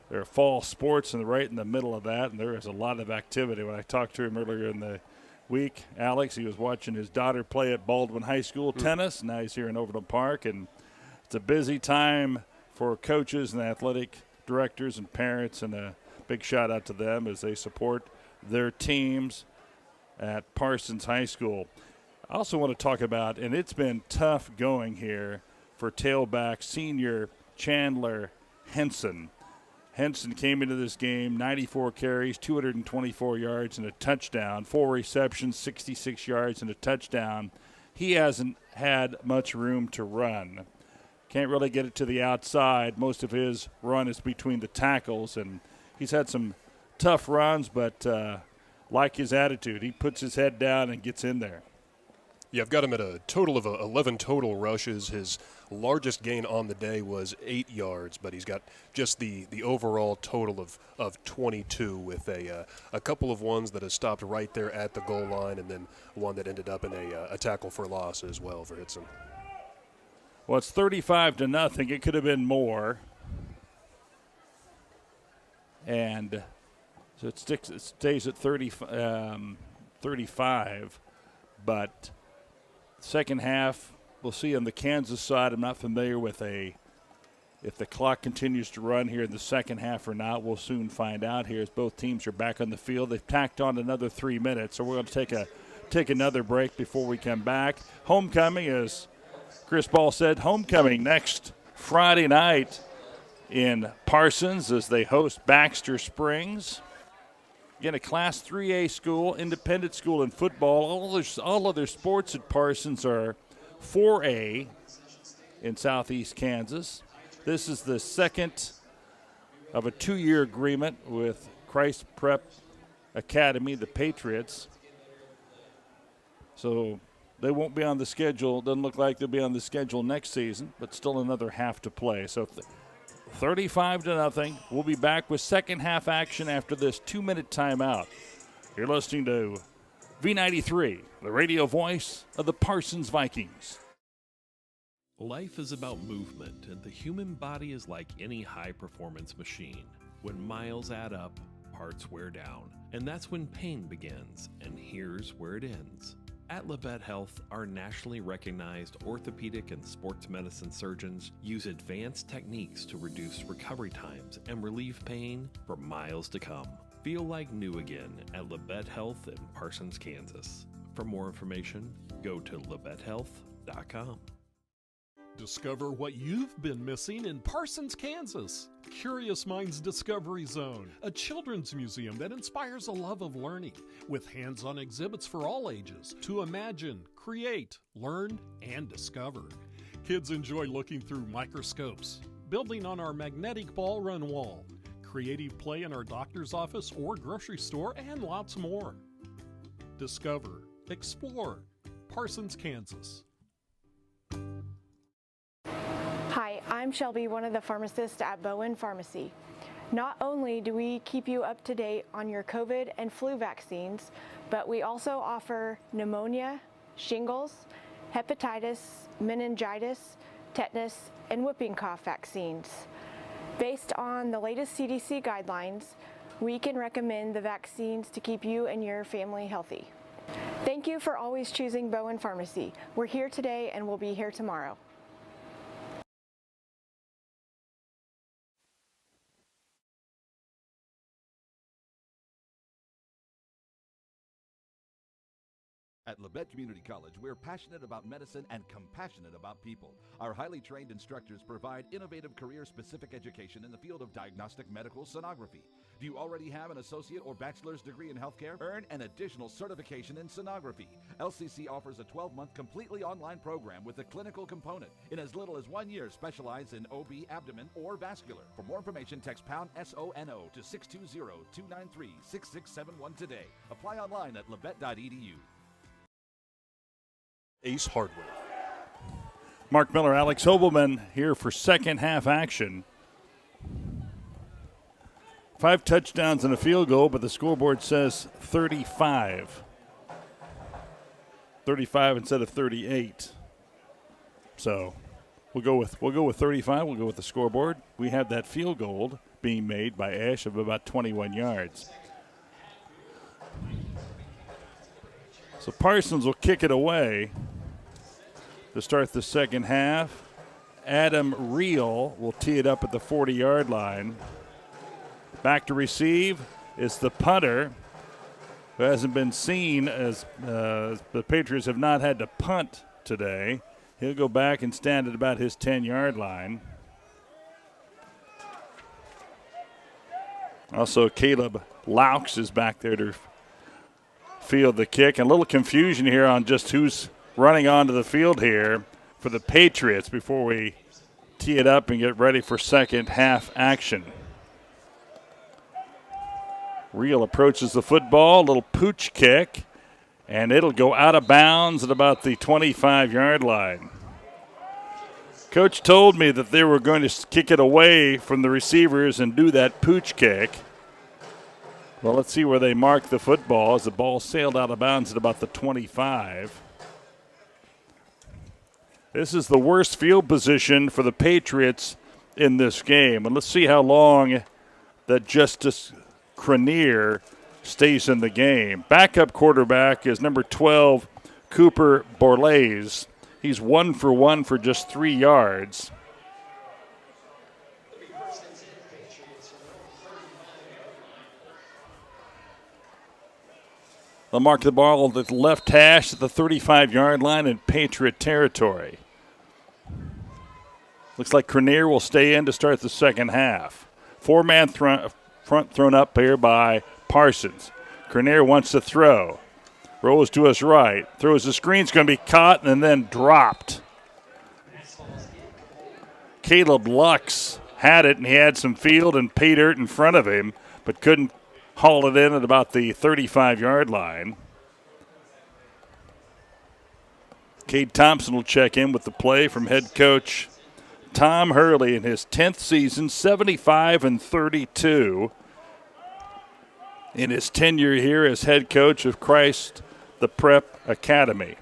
There are fall sports and right in the middle of that, and there is a lot of activity. When I talked to him earlier in the week, Alex, he was watching his daughter play at Baldwin High School tennis. Now he's here in Overland Park, and it's a busy time for coaches and athletic directors and parents, and a big shout out to them as they support their teams at Parsons High School. I also want to talk about, and it's been tough going here for tailback senior Chandler Henson. Henson came into this game, 94 carries, 224 yards, and a touchdown. 4 receptions, 66 yards, and a touchdown. He hasn't had much room to run. Can't really get it to the outside. Most of his run is between the tackles, and he's had some tough runs, but like his attitude, he puts his head down and gets in there. Yeah, I've got him at a total of 11 total rushes. His largest gain on the day was 8 yards, but he's got just the overall total of 22 with a couple of ones that have stopped right there at the goal line, and then one that ended up in a tackle for loss as well for Hitson. Well, it's 35-0. It could have been more. And so it stays at 35, but second half, we'll see on the Kansas side. I'm not familiar with if the clock continues to run here in the second half or not. We'll soon find out here as both teams are back on the field. They've tacked on another 3 minutes, so we're going to take another break before we come back. Homecoming, as Chris Ball said, homecoming next Friday night in Parsons as they host Baxter Springs. Again, a Class 3A school, independent school in football. All other sports at Parsons are 4A in southeast Kansas. This is the second of a 2-year agreement with Christ Prep Academy, the Patriots. So they won't be on the schedule. Doesn't look like they'll be on the schedule next season, but still another half to play. So 35-0. We'll be back with second half action after this 2-minute timeout. You're listening to V93, the radio voice of the Parsons Vikings. Life is about movement, and the human body is like any high-performance machine. When miles add up, parts wear down, and that's when pain begins, and here's where it ends. At Lanette Helth, our nationally recognized orthopedic and sports medicine surgeons use advanced techniques to reduce recovery times and relieve pain for miles to come. Feel like new again at Lanette Helth in Parsons, Kansas. For more information, go to LanetteHealth.com. Discover what you've been missing in Parsons, Kansas. Curious Minds Discovery Zone, a children's museum that inspires a love of learning, with hands-on exhibits for all ages to imagine, create, learn, and discover. Kids enjoy looking through microscopes, building on our magnetic ball run wall, creative play in our doctor's office or grocery store, and lots more. Discover, explore, Parsons, Kansas. Hi, I'm Shelby, one of the pharmacists at Bowen Pharmacy. Not only do we keep you up to date on your COVID and flu vaccines, but we also offer pneumonia, shingles, hepatitis, meningitis, tetanus, and whooping cough vaccines. Based on the latest CDC guidelines, we can recommend the vaccines to keep you and your family healthy. Thank you for always choosing Bowen Pharmacy. We're here today and we'll be here tomorrow. At Labette Community College, we're passionate about medicine and compassionate about people. Our highly trained instructors provide innovative career-specific education in the field of diagnostic medical sonography. Do you already have an associate or bachelor's degree in healthcare? Earn an additional certification in sonography. LCC offers a 12-month completely online program with a clinical component. In as little as 1 year, specialize in OB, abdomen, or vascular. For more information, text pound SONO to 620-293-6671 today. Apply online at labette.edu. Ace Hardware. Mark Miller, Alex Hobelman here for second half action. 5 touchdowns and a field goal, but the scoreboard says 35. 35 instead of 38. So we'll go with 35. We'll go with the scoreboard. We have that field goal being made by Ash of about 21 yards. So Parsons will kick it away to start the second half. Adam Reel will tee it up at the 40-yard line. Back to receive is the punter, who hasn't been seen, as the Patriots have not had to punt today. He'll go back and stand at about his 10-yard line. Also, Caleb Laux is back there to field the kick. And a little confusion here on just who's running onto the field here for the Patriots before we tee it up and get ready for second half action. Reel approaches the football, a little pooch kick, and it'll go out of bounds at about the 25-yard line. Coach told me that they were going to kick it away from the receivers and do that pooch kick. Well, let's see where they mark the football as the ball sailed out of bounds at about the 25. This is the worst field position for the Patriots in this game. And let's see how long that Justice Cranier stays in the game. Backup quarterback is number 12, Cooper Borlaise. He's 1 for 1 for just 3 yards. They'll mark the ball at the left hash at the 35-yard line in Patriot territory. Looks like Cranier will stay in to start the second half. Four-man front thrown up here by Parsons. Cranier wants to throw. Rolls to his right. Throws the screen. It's going to be caught and then dropped. Caleb Lux had it, and he had some field and pay dirt in front of him, but couldn't haul it in at about the 35-yard line. Cade Thompson will check in with the play from head coach Tom Hurley in his 10th season, 75-32. In his tenure here as head coach of Christ the Prep Academy.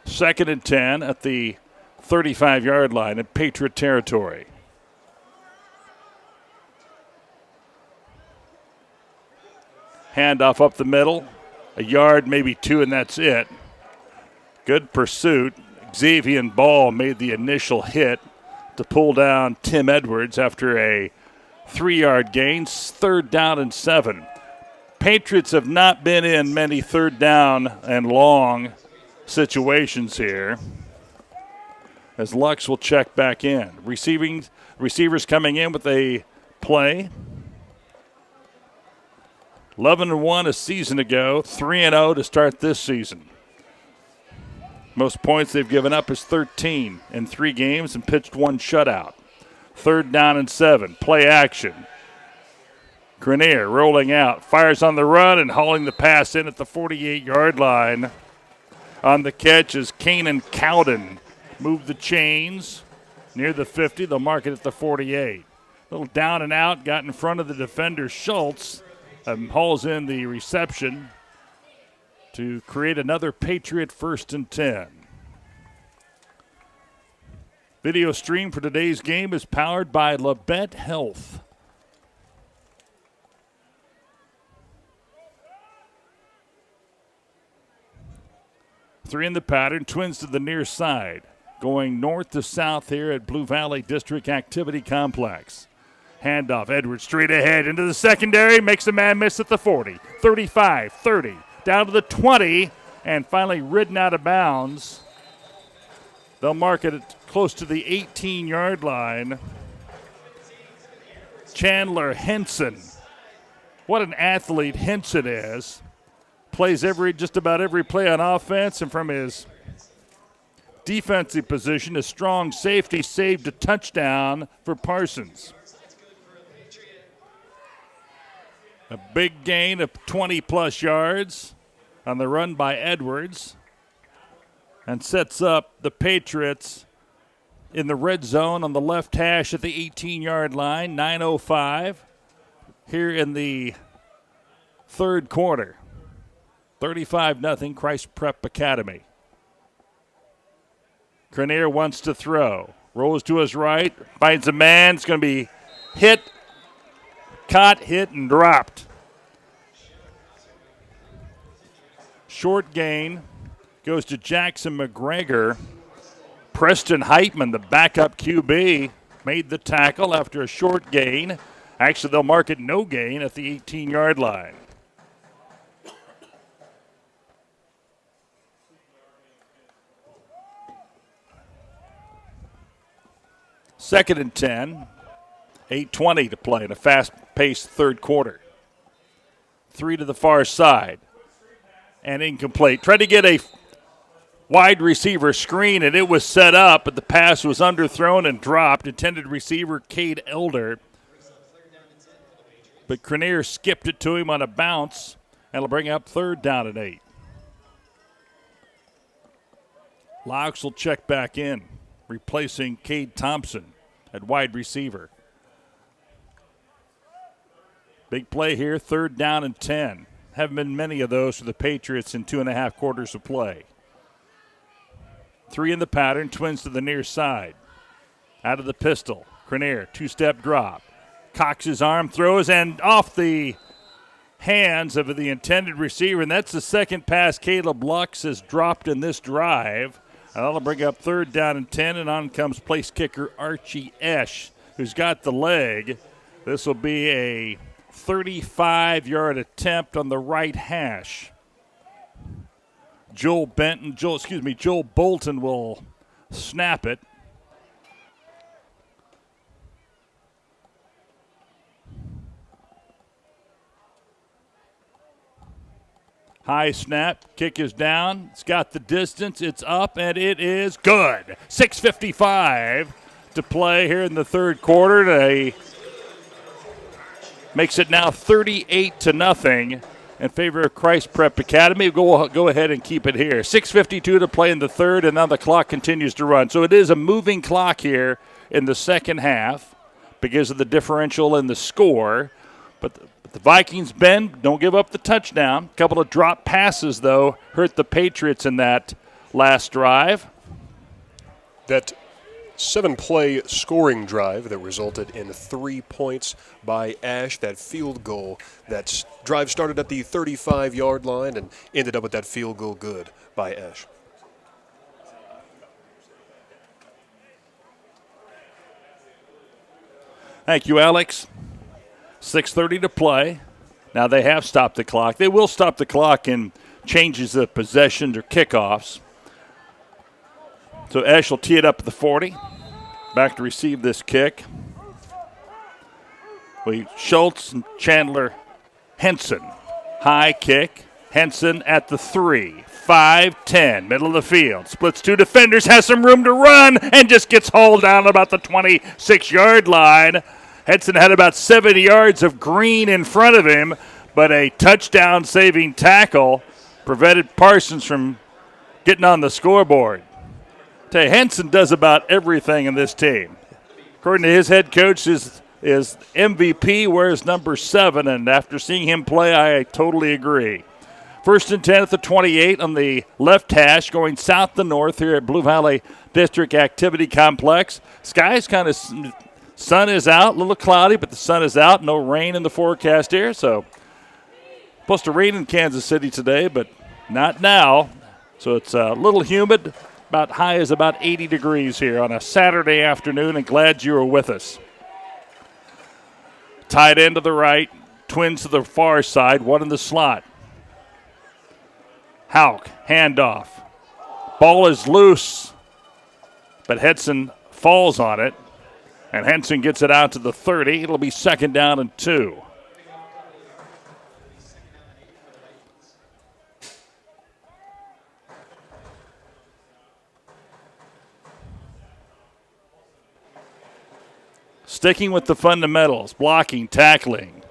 2nd and 10 at the 35-yard line in Patriot territory. Handoff up the middle. A yard, maybe 2, and that's it. Good pursuit. Xavier Ball made the initial hit to pull down Tim Edwards after a 3-yard gain. 3rd down and 7. Patriots have not been in many 3rd down and long situations here, as Lux will check back in. Receivers coming in with a play. 11-1 a season ago, 3-0 to start this season. Most points they've given up is 13 in 3 games and pitched 1 shutout. 3rd down and 7, play action. Cranier rolling out, fires on the run and hauling the pass in at the 48-yard line. On the catch is Kanan Cowden. Move the chains near the 50. They'll mark it at the 48. Little down and out, got in front of the defender Schultz. Hauls in the reception to create another Patriot 1st and 10. Video stream for today's game is powered by Lanette Helth. Three in the pattern, twins to the near side. Going north to south here at Blue Valley District Activity Complex. Handoff, Edwards straight ahead into the secondary, makes a man miss at the 40, 35, 30, down to the 20, and finally ridden out of bounds. They'll mark it at close to the 18-yard line. Chandler Henson. What an athlete Henson is. Plays just about every play on offense, and from his defensive position, a strong safety saved a touchdown for Parsons. A big gain of 20-plus yards on the run by Edwards, and sets up the Patriots in the red zone on the left hash at the 18-yard line. 9:05 here in the 3rd quarter. 35-0 Christ Prep Academy. Cranier wants to throw. Rolls to his right. Finds a man. It's going to be hit caught, hit, and dropped. Short gain goes to Jackson McGregor. Preston Heitman, the backup QB, made the tackle after a short gain. Actually, they'll mark it no gain at the 18-yard line. Second and 10, 8:20 to play in a fast-paced third quarter. 3 to the far side, and incomplete. Tried to get a wide receiver screen, and it was set up, but the pass was underthrown and dropped. Intended receiver, Cade Elder. But Crenier skipped it to him on a bounce, and it'll bring up third down and 8. Laux will check back in, replacing Cade Thompson at wide receiver. Big play here, third down and 10. Haven't been many of those for the Patriots in 2.5 quarters of play. 3 in the pattern, Twins to the near side. Out of the pistol, Crenier, 2-step drop. Cocks his arm, throws, and off the hands of the intended receiver. And that's the second pass Caleb Lux has dropped in this drive. And that'll bring up third down and 10, and on comes place kicker Archie Esch, who's got the leg. This will be a 35-yard attempt on the right hash. Joel Bolton will snap it. High snap, kick is down. It's got the distance, it's up, and it is good. 6:55 to play here in the third quarter. They makes it now 38-0 in favor of Christ Prep Academy. Go ahead and keep it here. 6:52 to play in the third, and now the clock continues to run. So it is a moving clock here in the second half because of the differential in the score. But the Vikings bend, don't give up the touchdown. A couple of drop passes, though, hurt the Patriots in that last drive. That 7-play scoring drive that resulted in 3 points by Ash. That field goal, that drive started at the 35-yard line and ended up with that field goal good by Ash. Thank you, Alex. 6:30 to play. Now they have stopped the clock. They will stop the clock in changes of possessions or kickoffs. So Ash will tee it up at the 40. Back to receive this kick. Schultz and Chandler Henson. High kick. Henson at the 3. 5-10, middle of the field. Splits 2 defenders, has some room to run, and just gets hauled down about the 26-yard line. Henson had about 70 yards of green in front of him, but a touchdown-saving tackle prevented Parsons from getting on the scoreboard. Tell you, Henson does about everything in this team. According to his head coach, is MVP wears number 7, and after seeing him play, I totally agree. First and 10 at the 28 on the left hash, going south to north here at Blue Valley District Activity Complex. Sky's kind of, sun is out, a little cloudy, but the sun is out. No rain in the forecast here, so supposed to rain in Kansas City today, but not now. So it's a little humid. About high as about 80 degrees here on a Saturday afternoon, and glad you were with us. Tight end to the right, Twins to the far side, one in the slot. Houck, handoff. Ball is loose, but Henson falls on it, and Henson gets it out to the 30. It'll be second down and 2. Sticking with the fundamentals, blocking, tackling,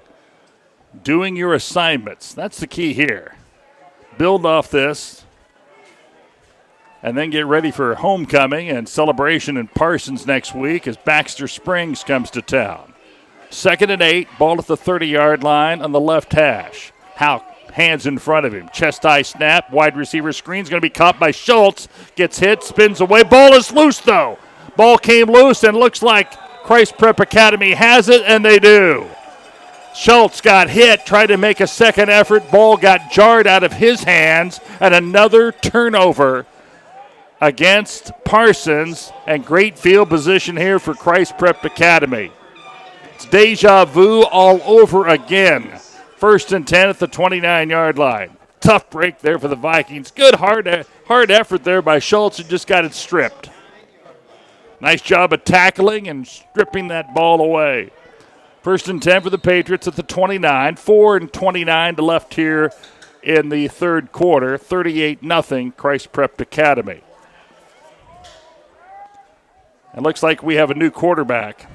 doing your assignments. That's the key here. Build off this, and then get ready for homecoming and celebration in Parsons next week as Baxter Springs comes to town. Second and 8, ball at the 30-yard line on the left hash. Houck, hands in front of him. Chest-high snap, wide receiver screen's going to be caught by Schultz. Gets hit, spins away. Ball is loose, though. Ball came loose and looks like Christ Prep Academy has it, and they do. Schultz got hit, tried to make a second effort. Ball got jarred out of his hands, and another turnover against Parsons, and great field position here for Christ Prep Academy. It's deja vu all over again. 1st and 10 at the 29-yard line. Tough break there for the Vikings. Good hard effort there by Schultz, who just got it stripped. Nice job of tackling and stripping that ball away. 1st and 10 for the Patriots at the 29. 4:29 to left here in the third quarter. 38-0 Christ Prep Academy. It looks like we have a new quarterback.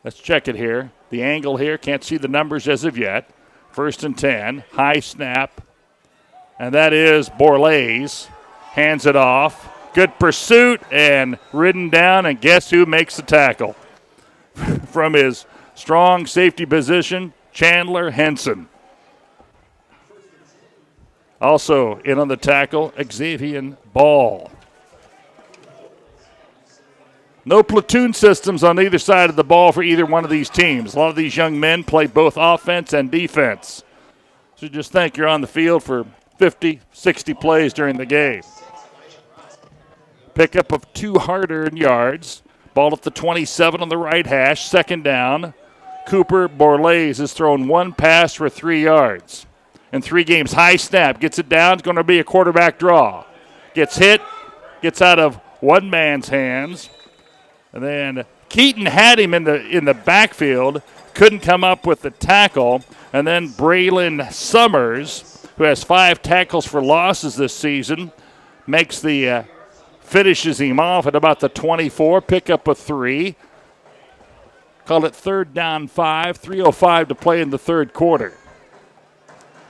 Let's check it here. The angle here, can't see the numbers as of yet. 1st and 10, high snap. And that is Borlaise. Hands it off. Good pursuit and ridden down, and guess who makes the tackle? From his strong safety position, Chandler Henson. Also in on the tackle, Xavier Ball. No platoon systems on either side of the ball for either one of these teams. A lot of these young men play both offense and defense. So just think you're on the field for 50, 60 plays during the game. Pickup of 2 hard-earned yards. Ball at the 27 on the right hash. 2nd down. Cooper Borlaise has thrown 1 pass for 3 yards. In 3 games, high snap. Gets it down. It's going to be a quarterback draw. Gets hit. Gets out of one man's hands. And then Keaton had him in the backfield, couldn't come up with the tackle. And then Braylon Summers, who has 5 tackles for losses this season, finishes him off at about the 24, pickup of 3. Call it 3rd down 5, 3:05 to play in the third quarter.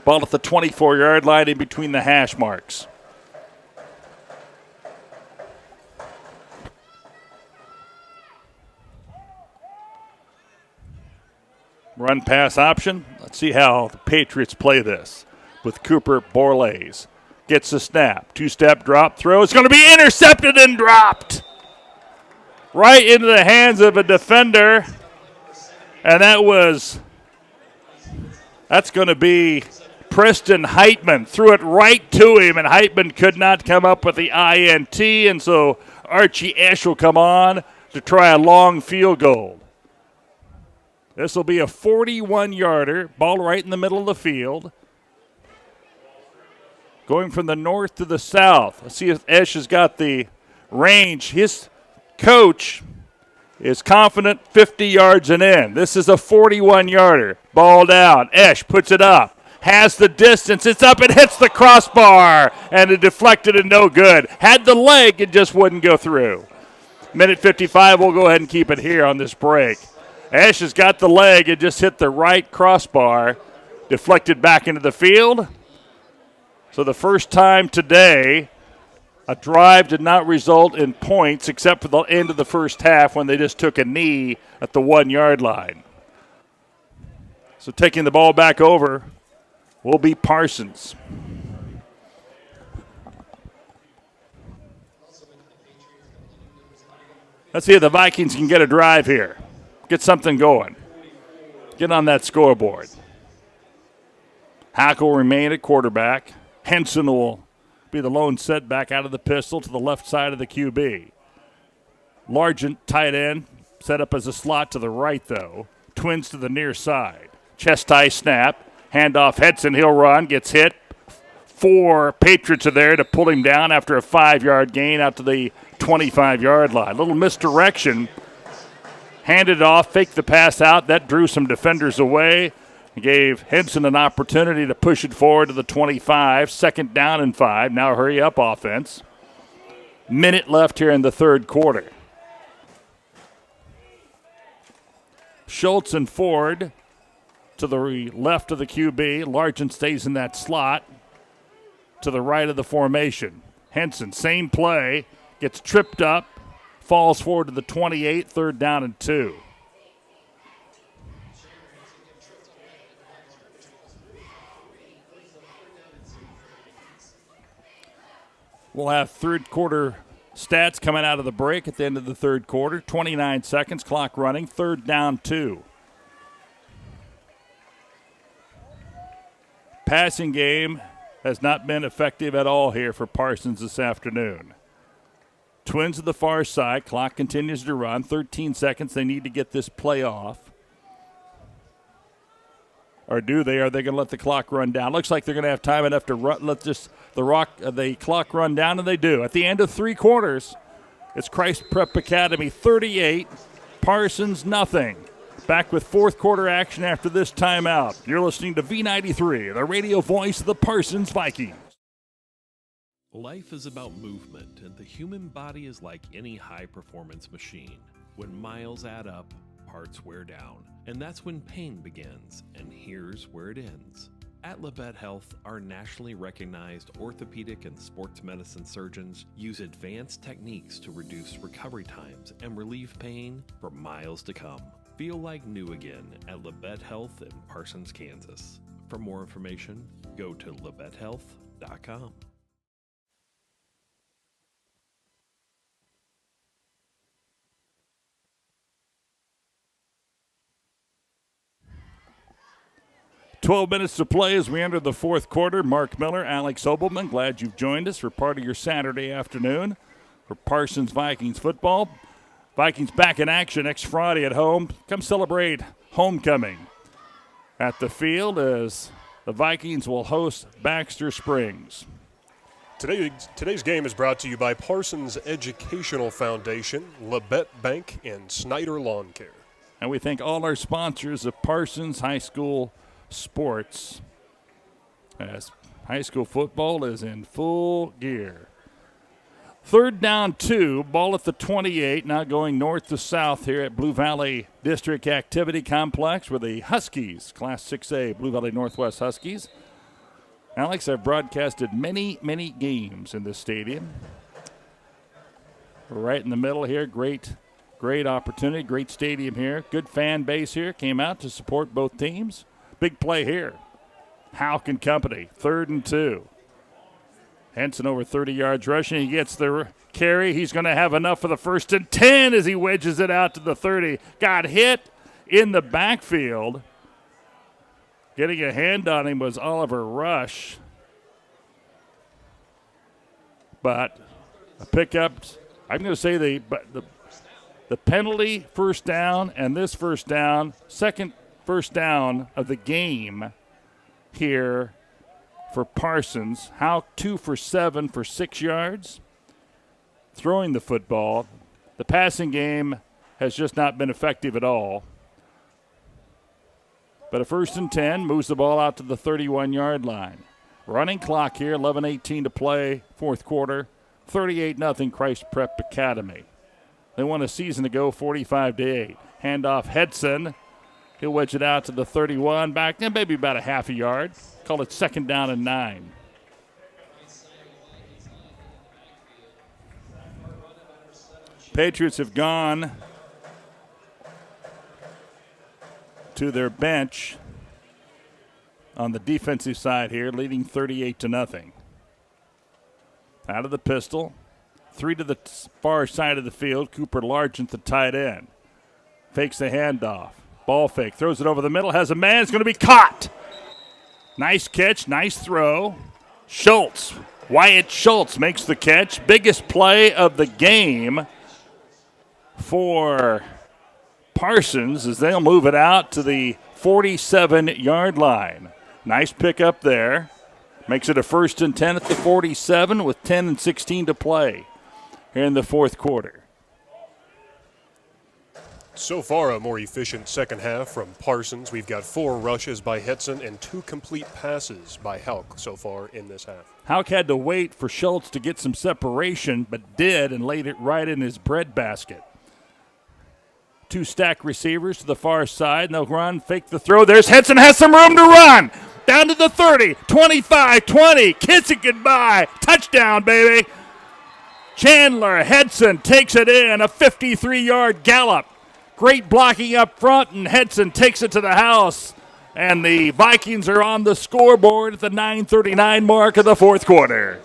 Ball at the 24-yard line in between the hash marks. Run pass option. Let's see how the Patriots play this with Cooper Borlaise. Gets the snap. 2-step drop throw. It's going to be intercepted and dropped. Right into the hands of a defender. And that's going to be Preston Heitman. Threw it right to him, and Heitman could not come up with the INT. And so Archie Esch will come on to try a long field goal. This will be a 41-yarder. Ball right in the middle of the field. Going from the north to the south. Let's see if Esch has got the range. His coach is confident 50 yards and in. This is a 41-yarder. Ball down. Esch puts it up. Has the distance. It's up. It hits the crossbar. And it deflected and no good. Had the leg. It just wouldn't go through. Minute 55. We'll go ahead and keep it here on this break. Esch has got the leg. It just hit the right crossbar. Deflected back into the field. So the first time today, a drive did not result in points except for the end of the first half when they just took a knee at the 1-yard line. So taking the ball back over will be Parsons. Let's see if the Vikings can get a drive here. Get something going. Get on that scoreboard. Hack will remain at quarterback. Henson will be the lone setback out of the pistol to the left side of the QB. Largent, tight end, set up as a slot to the right, though. Twins to the near side. Chest high snap. Handoff Henson. He'll run. Gets hit. 4 Patriots are there to pull him down after a 5-yard gain out to the 25-yard line. Little misdirection. Handed off, faked the pass out. That drew some defenders away. Gave Henson an opportunity to push it forward to the 25. 2nd down and 5. Now hurry up offense. Minute left here in the third quarter. Schultz and Ford to the left of the QB. Largent stays in that slot to the right of the formation. Henson, same play, gets tripped up, falls forward to the 28, 3rd down and 2. We'll have third quarter stats coming out of the break at the end of the third quarter. 29 seconds, clock running, 3rd down 2. Passing game has not been effective at all here for Parsons this afternoon. Twins to the far side, clock continues to run, 13 seconds, they need to get this play off. Or do they? Are they going to let the clock run down? Looks like they're going to have time enough to let the clock run down, and they do. At the end of 3 quarters, it's Christ Prep Academy 38, Parsons nothing. Back with 4th quarter action after this timeout. You're listening to V93, the radio voice of the Parsons Vikings. Life is about movement, and the human body is like any high-performance machine. When miles add up, parts wear down, and that's when pain begins, and here's where it ends. At Lanette Helth, our nationally recognized orthopedic and sports medicine surgeons use advanced techniques to reduce recovery times and relieve pain for miles to come. Feel like new again at Lanette Helth in Parsons, Kansas. For more information, go to LanetteHealth.com. "12 minutes to play as we enter the 4th quarter. Mark Miller, Alex Obelman, glad you've joined us for part of your Saturday afternoon for Parsons Vikings football. Vikings back in action next Friday at home. Come celebrate homecoming at the field as the Vikings will host Baxter Springs. Today's game is brought to you by Parsons Educational Foundation, Labette Bank, and Snyder Lawn Care. And we thank all our sponsors of Parsons High School sports as high school football is in full gear. 3rd down 2, ball at the 28, now going north to south here at Blue Valley District Activity Complex where the Huskies, Class 6A, Blue Valley Northwest Huskies. Alex, I've broadcasted many, many games in this stadium. We're right in the middle here. Great opportunity, great stadium here. Good fan base here. Came out to support both teams. Big play here. Houck and company, 3rd and 2. Henson over 30 yards rushing. He gets the carry. He's going to have enough for the 1st and 10 as he wedges it out to the 30. Got hit in the backfield. Getting a hand on him was Oliver Rush. But a pickup, I'm going to say the penalty first down and this first down, second first down of the game here for Parsons. How 2 for 7 for 6 yards. Throwing the football. The passing game has just not been effective at all. But a 1st and 10 moves the ball out to the 31-yard line. Running clock here, 11:18 to play, 4th quarter. 38-0 Christ Prep Academy. They won a season ago, 45-8. Handoff Hedson. He'll wedge it out to the 31, back then maybe about a half a yard. Call it 2nd down and 9. Patriots have gone to their bench on the defensive side here, leading 38-0. Out of the pistol, 3 to the far side of the field. Cooper Largent, the tight end. Fakes the handoff. Ball fake, throws it over the middle, has a man, it's going to be caught. Nice catch, nice throw. Schultz, Wyatt Schultz makes the catch. Biggest play of the game for Parsons as they'll move it out to the 47-yard line. Nice pickup there. Makes it a 1st and 10 at the 47 with 10 and 16 to play here in the 4th quarter. So far, a more efficient second half from Parsons. We've got 4 rushes by Hetson and 2 complete passes by Houck so far in this half. Houck had to wait for Schultz to get some separation, but did and laid it right in his breadbasket. 2 stack receivers to the far side, and they'll run, fake the throw. There's Hetson, has some room to run. Down to the 30, 25, 20, kiss it goodbye. Touchdown, baby. Chandler Hedson takes it in, a 53-yard gallop. Great blocking up front, and Hedson takes it to the house. And the Vikings are on the scoreboard at the 9:39 mark of the 4th quarter.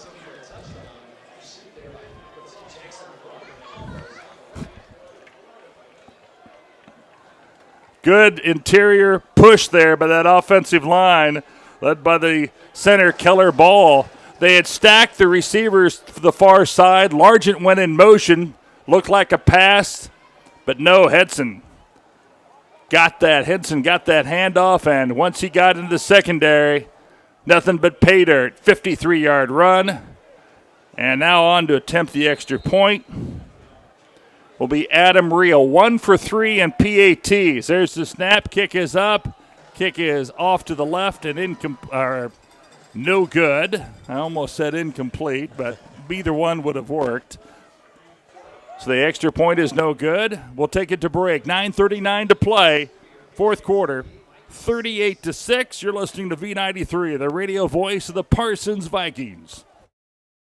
Good interior push there by that offensive line, led by the center, Keller Ball. They had stacked the receivers to the far side. Largent went in motion, looked like a pass, but no, Henson got that handoff, and once he got into the secondary, nothing but pay dirt. 53-yard run, and now on to attempt the extra point will be Adam Reel. 1 for 3 in PATs. There's the snap. Kick is up. Kick is off to the left and no good. I almost said incomplete, but either one would have worked. So the extra point is no good. We'll take it to break. 9:39 to play. Fourth quarter. 38-6. You're listening to V93, the radio voice of the Parsons Vikings.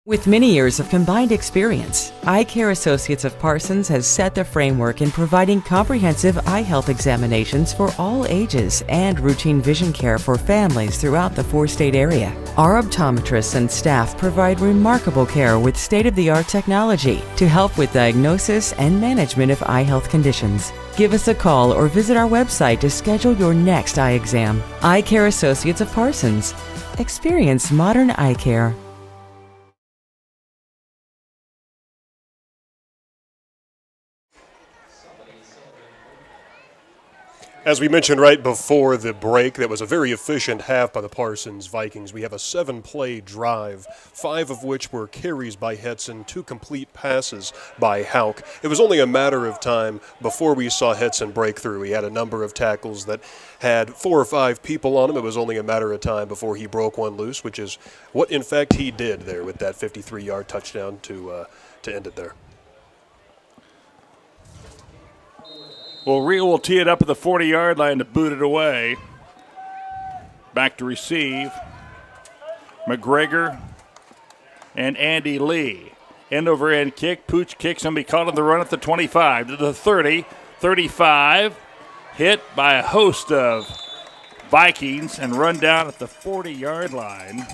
With many years of combined experience, Eye Care Associates of Parsons has set the framework in providing comprehensive eye health examinations for all ages and routine vision care for families throughout the four-state area. Our optometrists and staff provide remarkable care with state-of-the-art technology to help with diagnosis and management of eye health conditions. Give us a call or visit our website to schedule your next eye exam. Eye Care Associates of Parsons. Experience modern eye care. As we mentioned right before the break, that was a very efficient half by the Parsons Vikings. We have a 7-play drive, 5 of which were carries by Hetson, 2 complete passes by Hauk. It was only a matter of time before we saw Hetson break through. He had a number of tackles that had 4 or 5 people on him. It was only a matter of time before he broke one loose, which is what, in fact, he did there with that 53-yard touchdown to end it there. Well, Reel will tee it up at the 40-yard line to boot it away. Back to receive. McGregor and Andy Lee. End-over-end kick. Pooch kicks and be caught on the run at the 25 to the 30. 35. Hit by a host of Vikings and run down at the 40-yard line.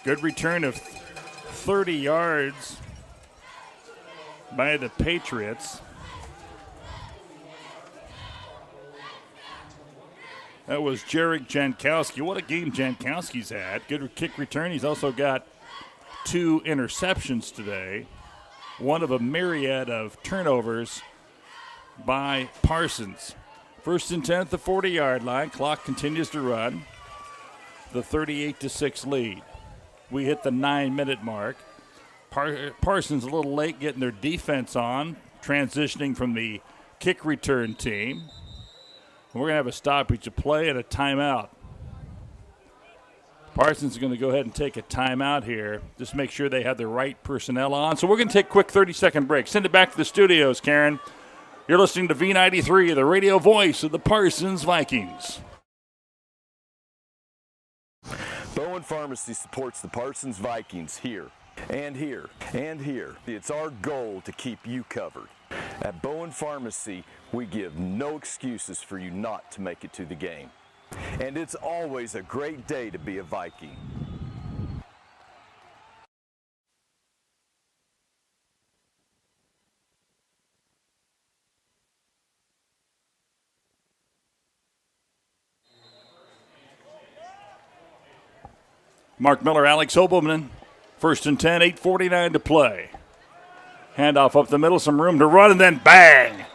Good return of 30 yards by the Patriots. That was Jarek Jankowski. What a game Jankowski's had. Good kick return. He's also got 2 interceptions today. One of a myriad of turnovers by Parsons. First and 10 at the 40-yard line. Clock continues to run. The 38-6 lead. We hit the 9-minute mark. Parsons a little late getting their defense on, transitioning from the kick return team. We're going to have a stoppage of play and a timeout. Parsons is going to go ahead and take a timeout here. Just make sure they have the right personnel on. So we're going to take a quick 30-second break. Send it back to the studios, Karen. You're listening to V93, the radio voice of the Parsons Vikings. Bowen Pharmacy supports the Parsons Vikings here and here and here. It's our goal to keep you covered. At Bowen Pharmacy, we give no excuses for you not to make it to the game. And it's always a great day to be a Viking. Mark Miller, Alex Obelman. First and 10, 8:49 to play. Handoff up the middle, some room to run, and then bang!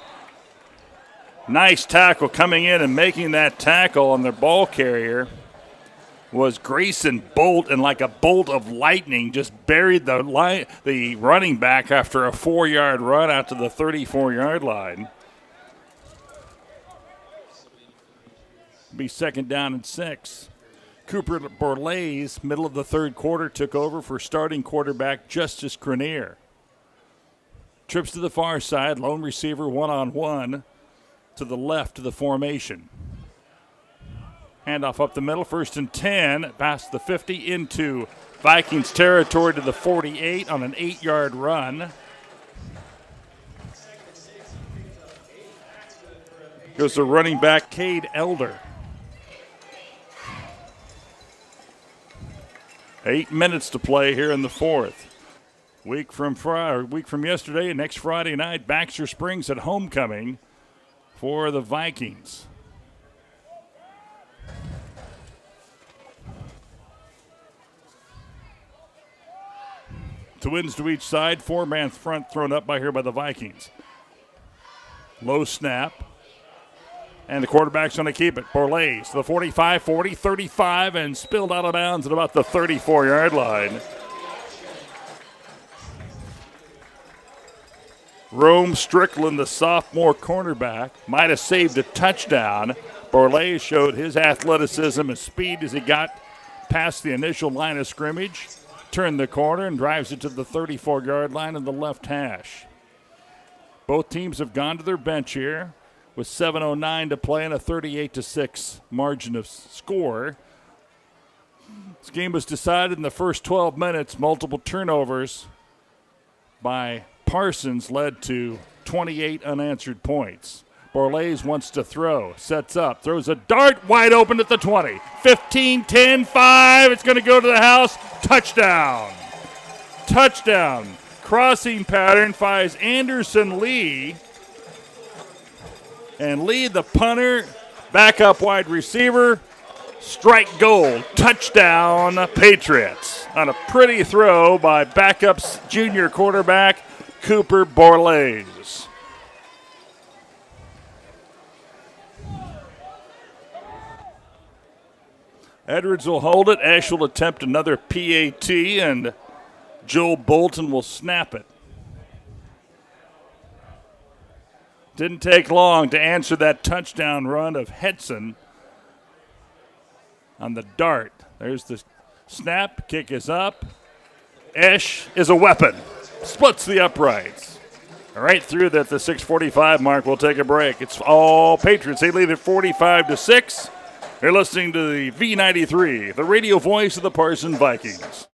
Nice tackle coming in and making that tackle on their ball carrier was Grayson Bolt, and like a bolt of lightning just buried the running back after a 4-yard run out to the 34-yard line. Be second down and 6. Cooper Borlaise, middle of the third quarter, took over for starting quarterback Justice Grenier. Trips to the far side, lone receiver one-on-one to the left of the formation. Handoff up the middle, first and 10, past the 50 into Vikings territory to the 48 on an 8-yard run. Goes to running back Cade Elder. 8 minutes to play here in the fourth. Week from yesterday, next Friday night, Baxter Springs at homecoming for the Vikings. Twins to each side, 4-man front thrown up by the Vikings. Low snap. And the quarterback's going to keep it. Borlase to the 45, 40, 35, and spilled out of bounds at about the 34-yard line. Rome Strickland, the sophomore cornerback, might have saved a touchdown. Borlase showed his athleticism and speed as he got past the initial line of scrimmage, turned the corner, and drives it to the 34-yard line in the left hash. Both teams have gone to their bench here with 7:09 to play and a 38-6 margin of score. This game was decided in the first 12 minutes. Multiple turnovers by Parsons led to 28 unanswered points. Borlase wants to throw, sets up, throws a dart wide open at the 20. 15, 10, 5. It's going to go to the house. Touchdown. Touchdown. Crossing pattern finds Anderson Lee. And Lee, the punter, backup wide receiver, strike gold. Touchdown, Patriots. On a pretty throw by backup's junior quarterback, Cooper Borlase. Edwards will hold it. Ash will attempt another PAT, and Joel Bolton will snap it. Didn't take long to answer that touchdown run of Hedson on the dart. There's the snap. Kick is up. Esch is a weapon. Splits the uprights. Right through that, the 6:45 mark. We'll take a break. It's all Patriots. They lead at 45-6. You're listening to the V93, the radio voice of the Parsons Vikings.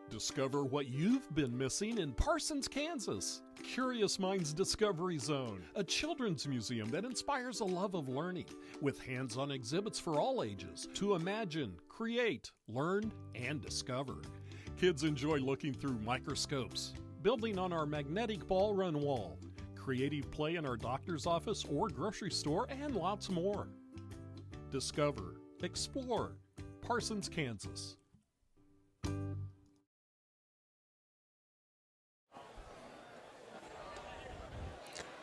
Discover what you've been missing in Parsons, Kansas. Curious Minds Discovery Zone, a children's museum that inspires a love of learning with hands-on exhibits for all ages to imagine, create, learn, and discover. Kids enjoy looking through microscopes, building on our magnetic ball run wall, creative play in our doctor's office or grocery store, and lots more. Discover, explore, Parsons, Kansas.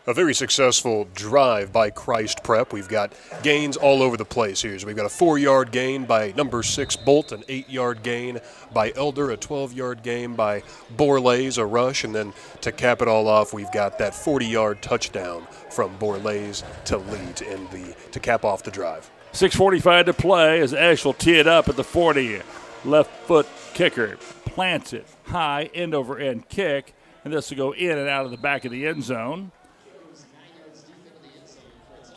A very successful drive by Christ Prep. We've got gains all over the place here. So we've got a 4-yard gain by number 6 Bolt, an 8-yard gain by Elder, a 12-yard gain by Borlase, a rush, and then to cap it all off, we've got that 40-yard touchdown from Borlase to lead to cap off the drive. 6:45 to play as Ash will tee it up at the 40. Left foot kicker plants it high, end over end kick, and this will go in and out of the back of the end zone.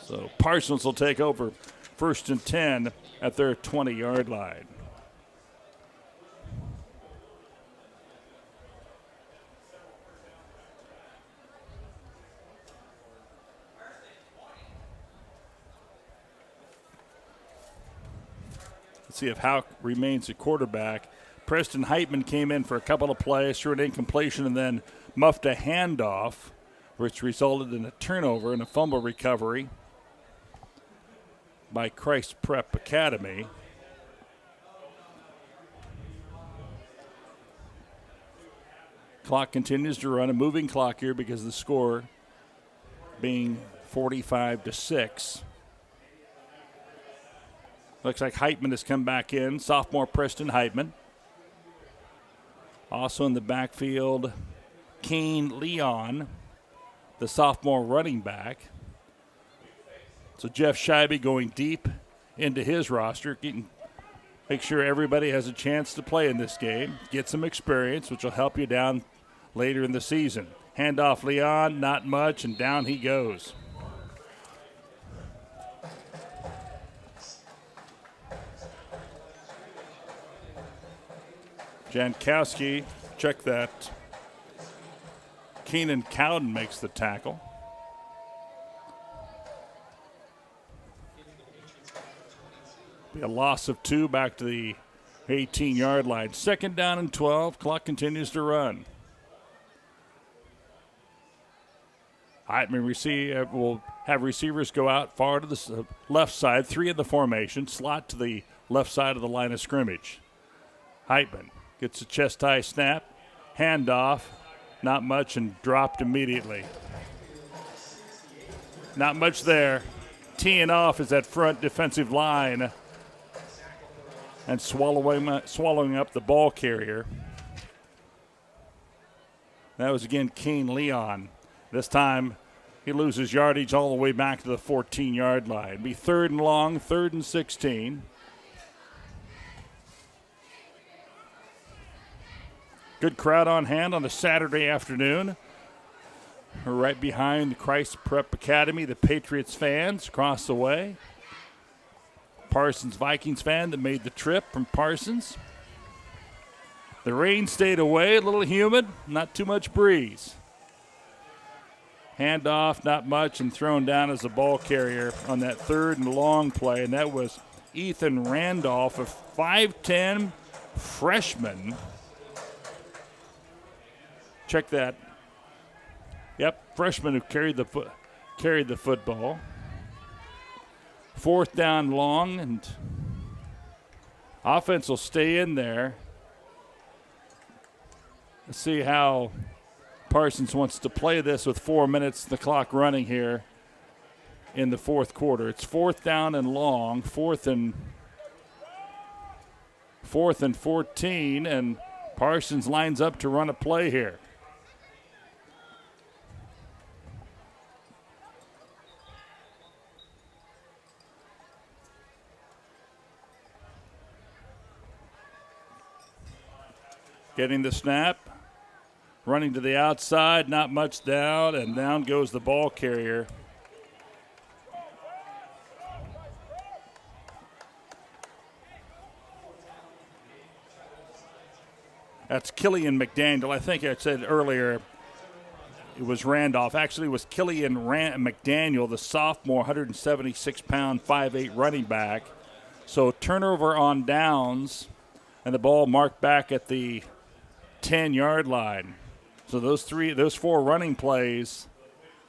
So Parsons will take over 1st and 10 at their 20-yard line. Let's see if Houck remains a quarterback. Preston Heitman came in for a couple of plays, threw an incompletion, and then muffed a handoff, which resulted in a turnover and a fumble recovery by Christ Prep Academy. Clock continues to run, a moving clock here because of the score being 45-6. Looks like Heitman has come back in, sophomore Preston Heitman. Also in the backfield, Kane Leon, the sophomore running back. So Jeff Scheibe going deep into his roster, make sure everybody has a chance to play in this game, get some experience, which will help you down later in the season. Handoff Leon, not much, and down he goes. Jankowski, check that. Keenan Cowden makes the tackle. Be a loss of 2 back to the 18-yard line. 2nd down and 12. Clock continues to run. Heitman will have receivers go out far to the left side, 3 in the formation, slot to the left side of the line of scrimmage. Heitman gets a chest high snap, handoff, not much, and dropped immediately. Not much there. Teeing off is that front defensive line and swallowing up the ball carrier. That was again Kane Leon. This time he loses yardage all the way back to the 14-yard line. It'll be 3rd and long, 3rd and 16. Good crowd on hand on a Saturday afternoon. We're right behind the Christ Prep Academy, the Patriots fans across the way. Parsons Vikings fan that made the trip from Parsons. The rain stayed away, a little humid, not too much breeze. Handoff, not much, and thrown down as a ball carrier on that 3rd and long play, and that was Ethan Randolph, a 5'10 freshman. Check that. Yep, freshman who carried the football. 4th down long, and offense will stay in there. Let's see how Parsons wants to play this with 4 minutes, the clock running here in the 4th quarter. It's 4th down and long, 4th and 14, and Parsons lines up to run a play here. Getting the snap, running to the outside, not much down, and down goes the ball carrier. That's Killian McDaniel. I think I said earlier it was Randolph. Actually, it was Killian McDaniel, the sophomore, 176-pound, 5'8 running back. So turnover on downs, and the ball marked back at the 10-yard line. So those 4 running plays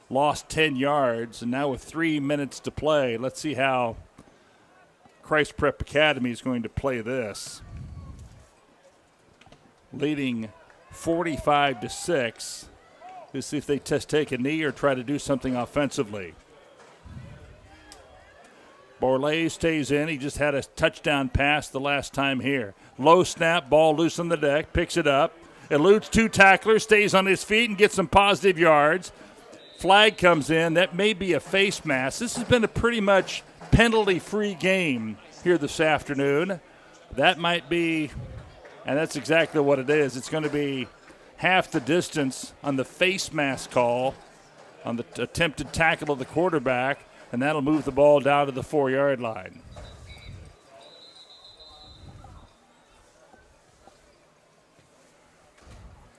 lost 10 yards, and now with 3 minutes to play, let's see how Christ Prep Academy is going to play this. Leading 45-6. Let's see if they take a knee or try to do something offensively. Borlée stays in. He just had a touchdown pass the last time here. Low snap, ball loose on the deck, picks it up, eludes 2 tacklers, stays on his feet and gets some positive yards. Flag comes in. That may be a face mask. This has been a pretty much penalty-free game here this afternoon. That might be, and that's exactly what it is. It's going to be half the distance on the face mask call on the attempted tackle of the quarterback, and that'll move the ball down to the 4-yard line.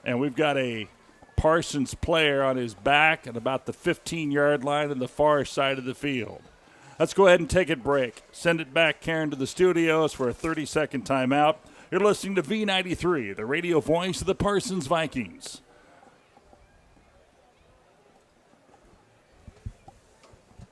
And we've got a Parsons player on his back at about the 15-yard line on the far side of the field. Let's go ahead and take a break. Send it back, Karen, to the studios for a 30-second timeout. You're listening to V93, the radio voice of the Parsons Vikings.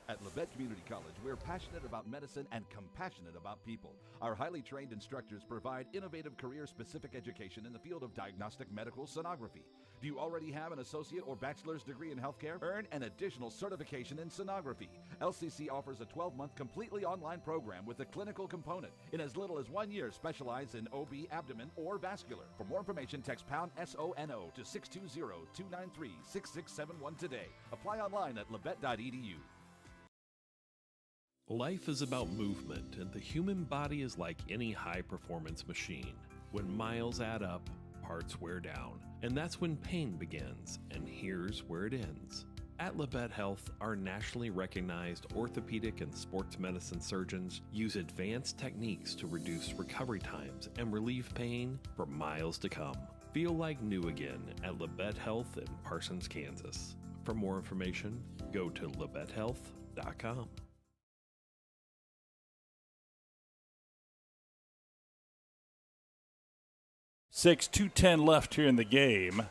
At Lanette Community College, we're passionate about medicine and compassionate about people. Our highly trained instructors provide innovative career-specific education in the field of diagnostic medical sonography. Do you already have an associate or bachelor's degree in healthcare? Earn an additional certification in sonography. LCC offers a 12-month completely online program with a clinical component. In as little as 1 year, specialize in OB, abdomen, or vascular. For more information, text pound SONO to 620-293-6671 today. Apply online at labette.edu. Life is about movement, and the human body is like any high-performance machine. When miles add up, parts wear down, and that's when pain begins, and here's where it ends. At Lanette Helth, our nationally recognized orthopedic and sports medicine surgeons use advanced techniques to reduce recovery times and relieve pain for miles to come. Feel like new again at Lanette Helth in Parsons, Kansas. For more information, go to LanetteHealth.com. 2:10 left here in the game.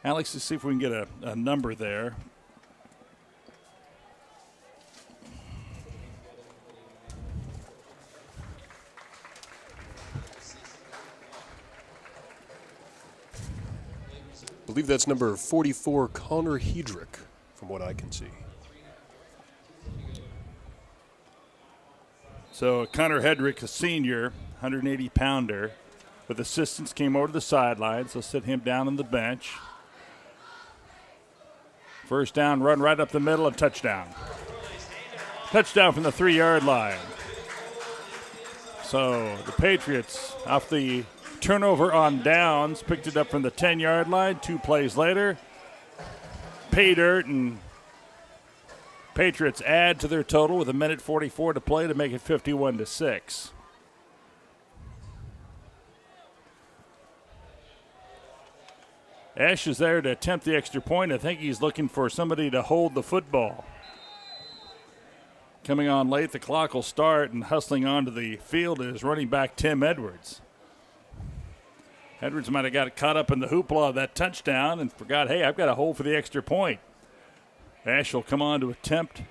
Alex, let's see if we can get a number there. I believe that's number 44, Connor Hedrick, from what I can see. So Connor Hedrick, a senior, 180-pounder, with assistance, came over to the sidelines. They'll sit him down on the bench. First down, run right up the middle, and touchdown. Touchdown from the 3-yard line. So the Patriots, off the turnover on downs, picked it up from the 10-yard line. 2 plays later, pay dirt, and Patriots add to their total with 1:44 to play to make it 51-6. Ash is there to attempt the extra point. I think he's looking for somebody to hold the football. Coming on late, the clock will start, and hustling onto the field is running back Tim Edwards. Edwards might have got caught up in the hoopla of that touchdown and forgot, hey, I've got to hold for the extra point. Ash will come on to attempt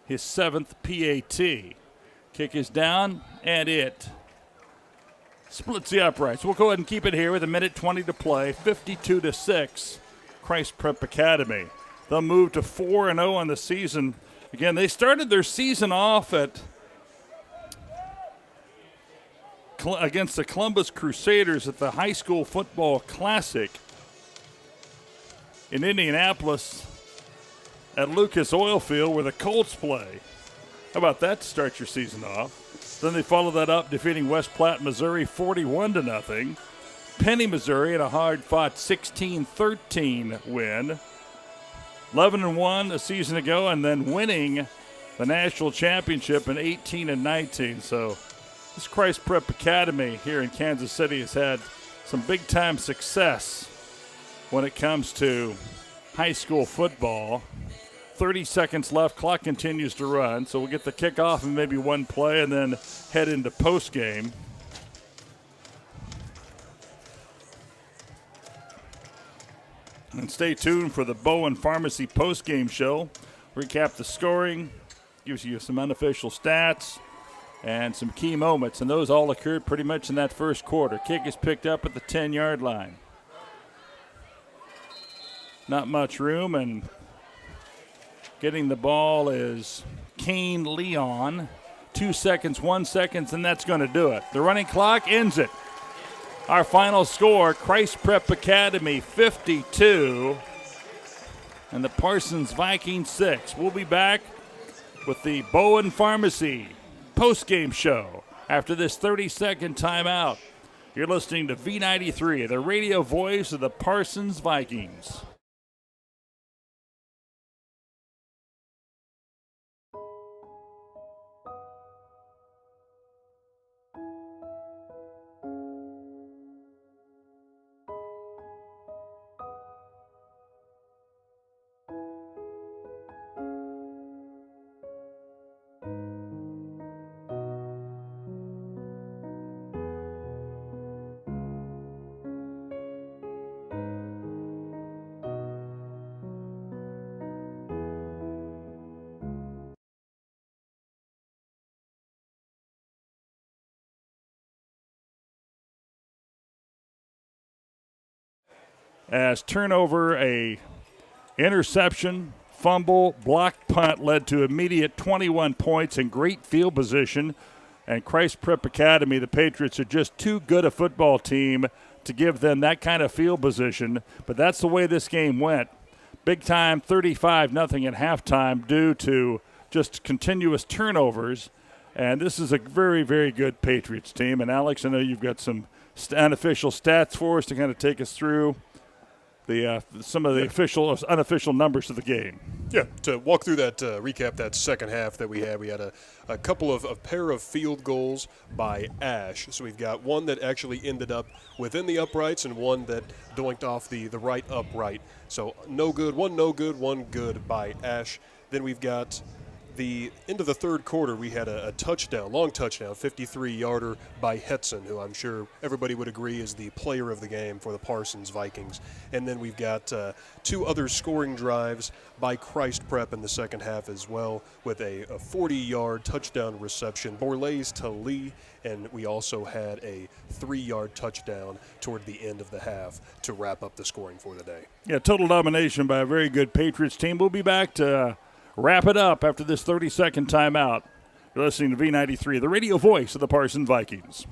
his 7th PAT. Kick is down, and it splits the uprights. We'll go ahead and keep it here with 1:20 to play, 52-6, Christ Prep Academy. They'll move to 4-0 on the season. Again, they started their season off against the Columbus Crusaders at the High School Football Classic in Indianapolis at Lucas Oil Field where the Colts play. How about that to start your season off? Then they follow that up defeating West Platte, Missouri 41-0. Penny, Missouri in a hard-fought 16-13 win. 11-1 a season ago, and then winning the national championship in 18-19. So this Christ Prep Academy here in Kansas City has had some big-time success when it comes to high school football. 30 seconds left. Clock continues to run. So we'll get the kickoff and maybe one play and then head into postgame. And stay tuned for the Bowen Pharmacy postgame show. Recap the scoring, gives you some unofficial stats and some key moments. And those all occurred pretty much in that first quarter. Kick is picked up at the 10-yard line. Not much room, and getting the ball is Kane Leon. 2 seconds, 1 second, and that's going to do it. The running clock ends it. Our final score, Christ Prep Academy 52 and the Parsons Vikings 6. We'll be back with the Bowen Pharmacy postgame show after this 30-second timeout. You're listening to V93, the radio voice of the Parsons Vikings. As turnover, a interception, fumble, blocked punt led to immediate 21 points and great field position. And Christ Prep Academy, the Patriots, are just too good a football team to give them that kind of field position. But that's the way this game went. Big time 35-0 at halftime due to just continuous turnovers. And this is a very, very good Patriots team. And, Alex, I know you've got some unofficial stats for us to kind of take us through some of the unofficial numbers of the game. Yeah, to walk through that, recap that second half that we had a couple of a pair of field goals by Ash. So we've got one that actually ended up within the uprights and one that doinked off the right upright. So one no good by Ash. Then we've got the end of the third quarter, we had a touchdown, long touchdown, 53-yarder by Hetson, who I'm sure everybody would agree is the player of the game for the Parsons Vikings. And then we've got 2 other scoring drives by Christ Prep in the second half as well, with a 40-yard touchdown reception, Borlaise to Lee, and we also had a 3-yard touchdown toward the end of the half to wrap up the scoring for the day. Yeah, total domination by a very good Patriots team. We'll be back to wrap it up after this 30-second timeout. You're listening to V93, the radio voice of the Parsons Vikings.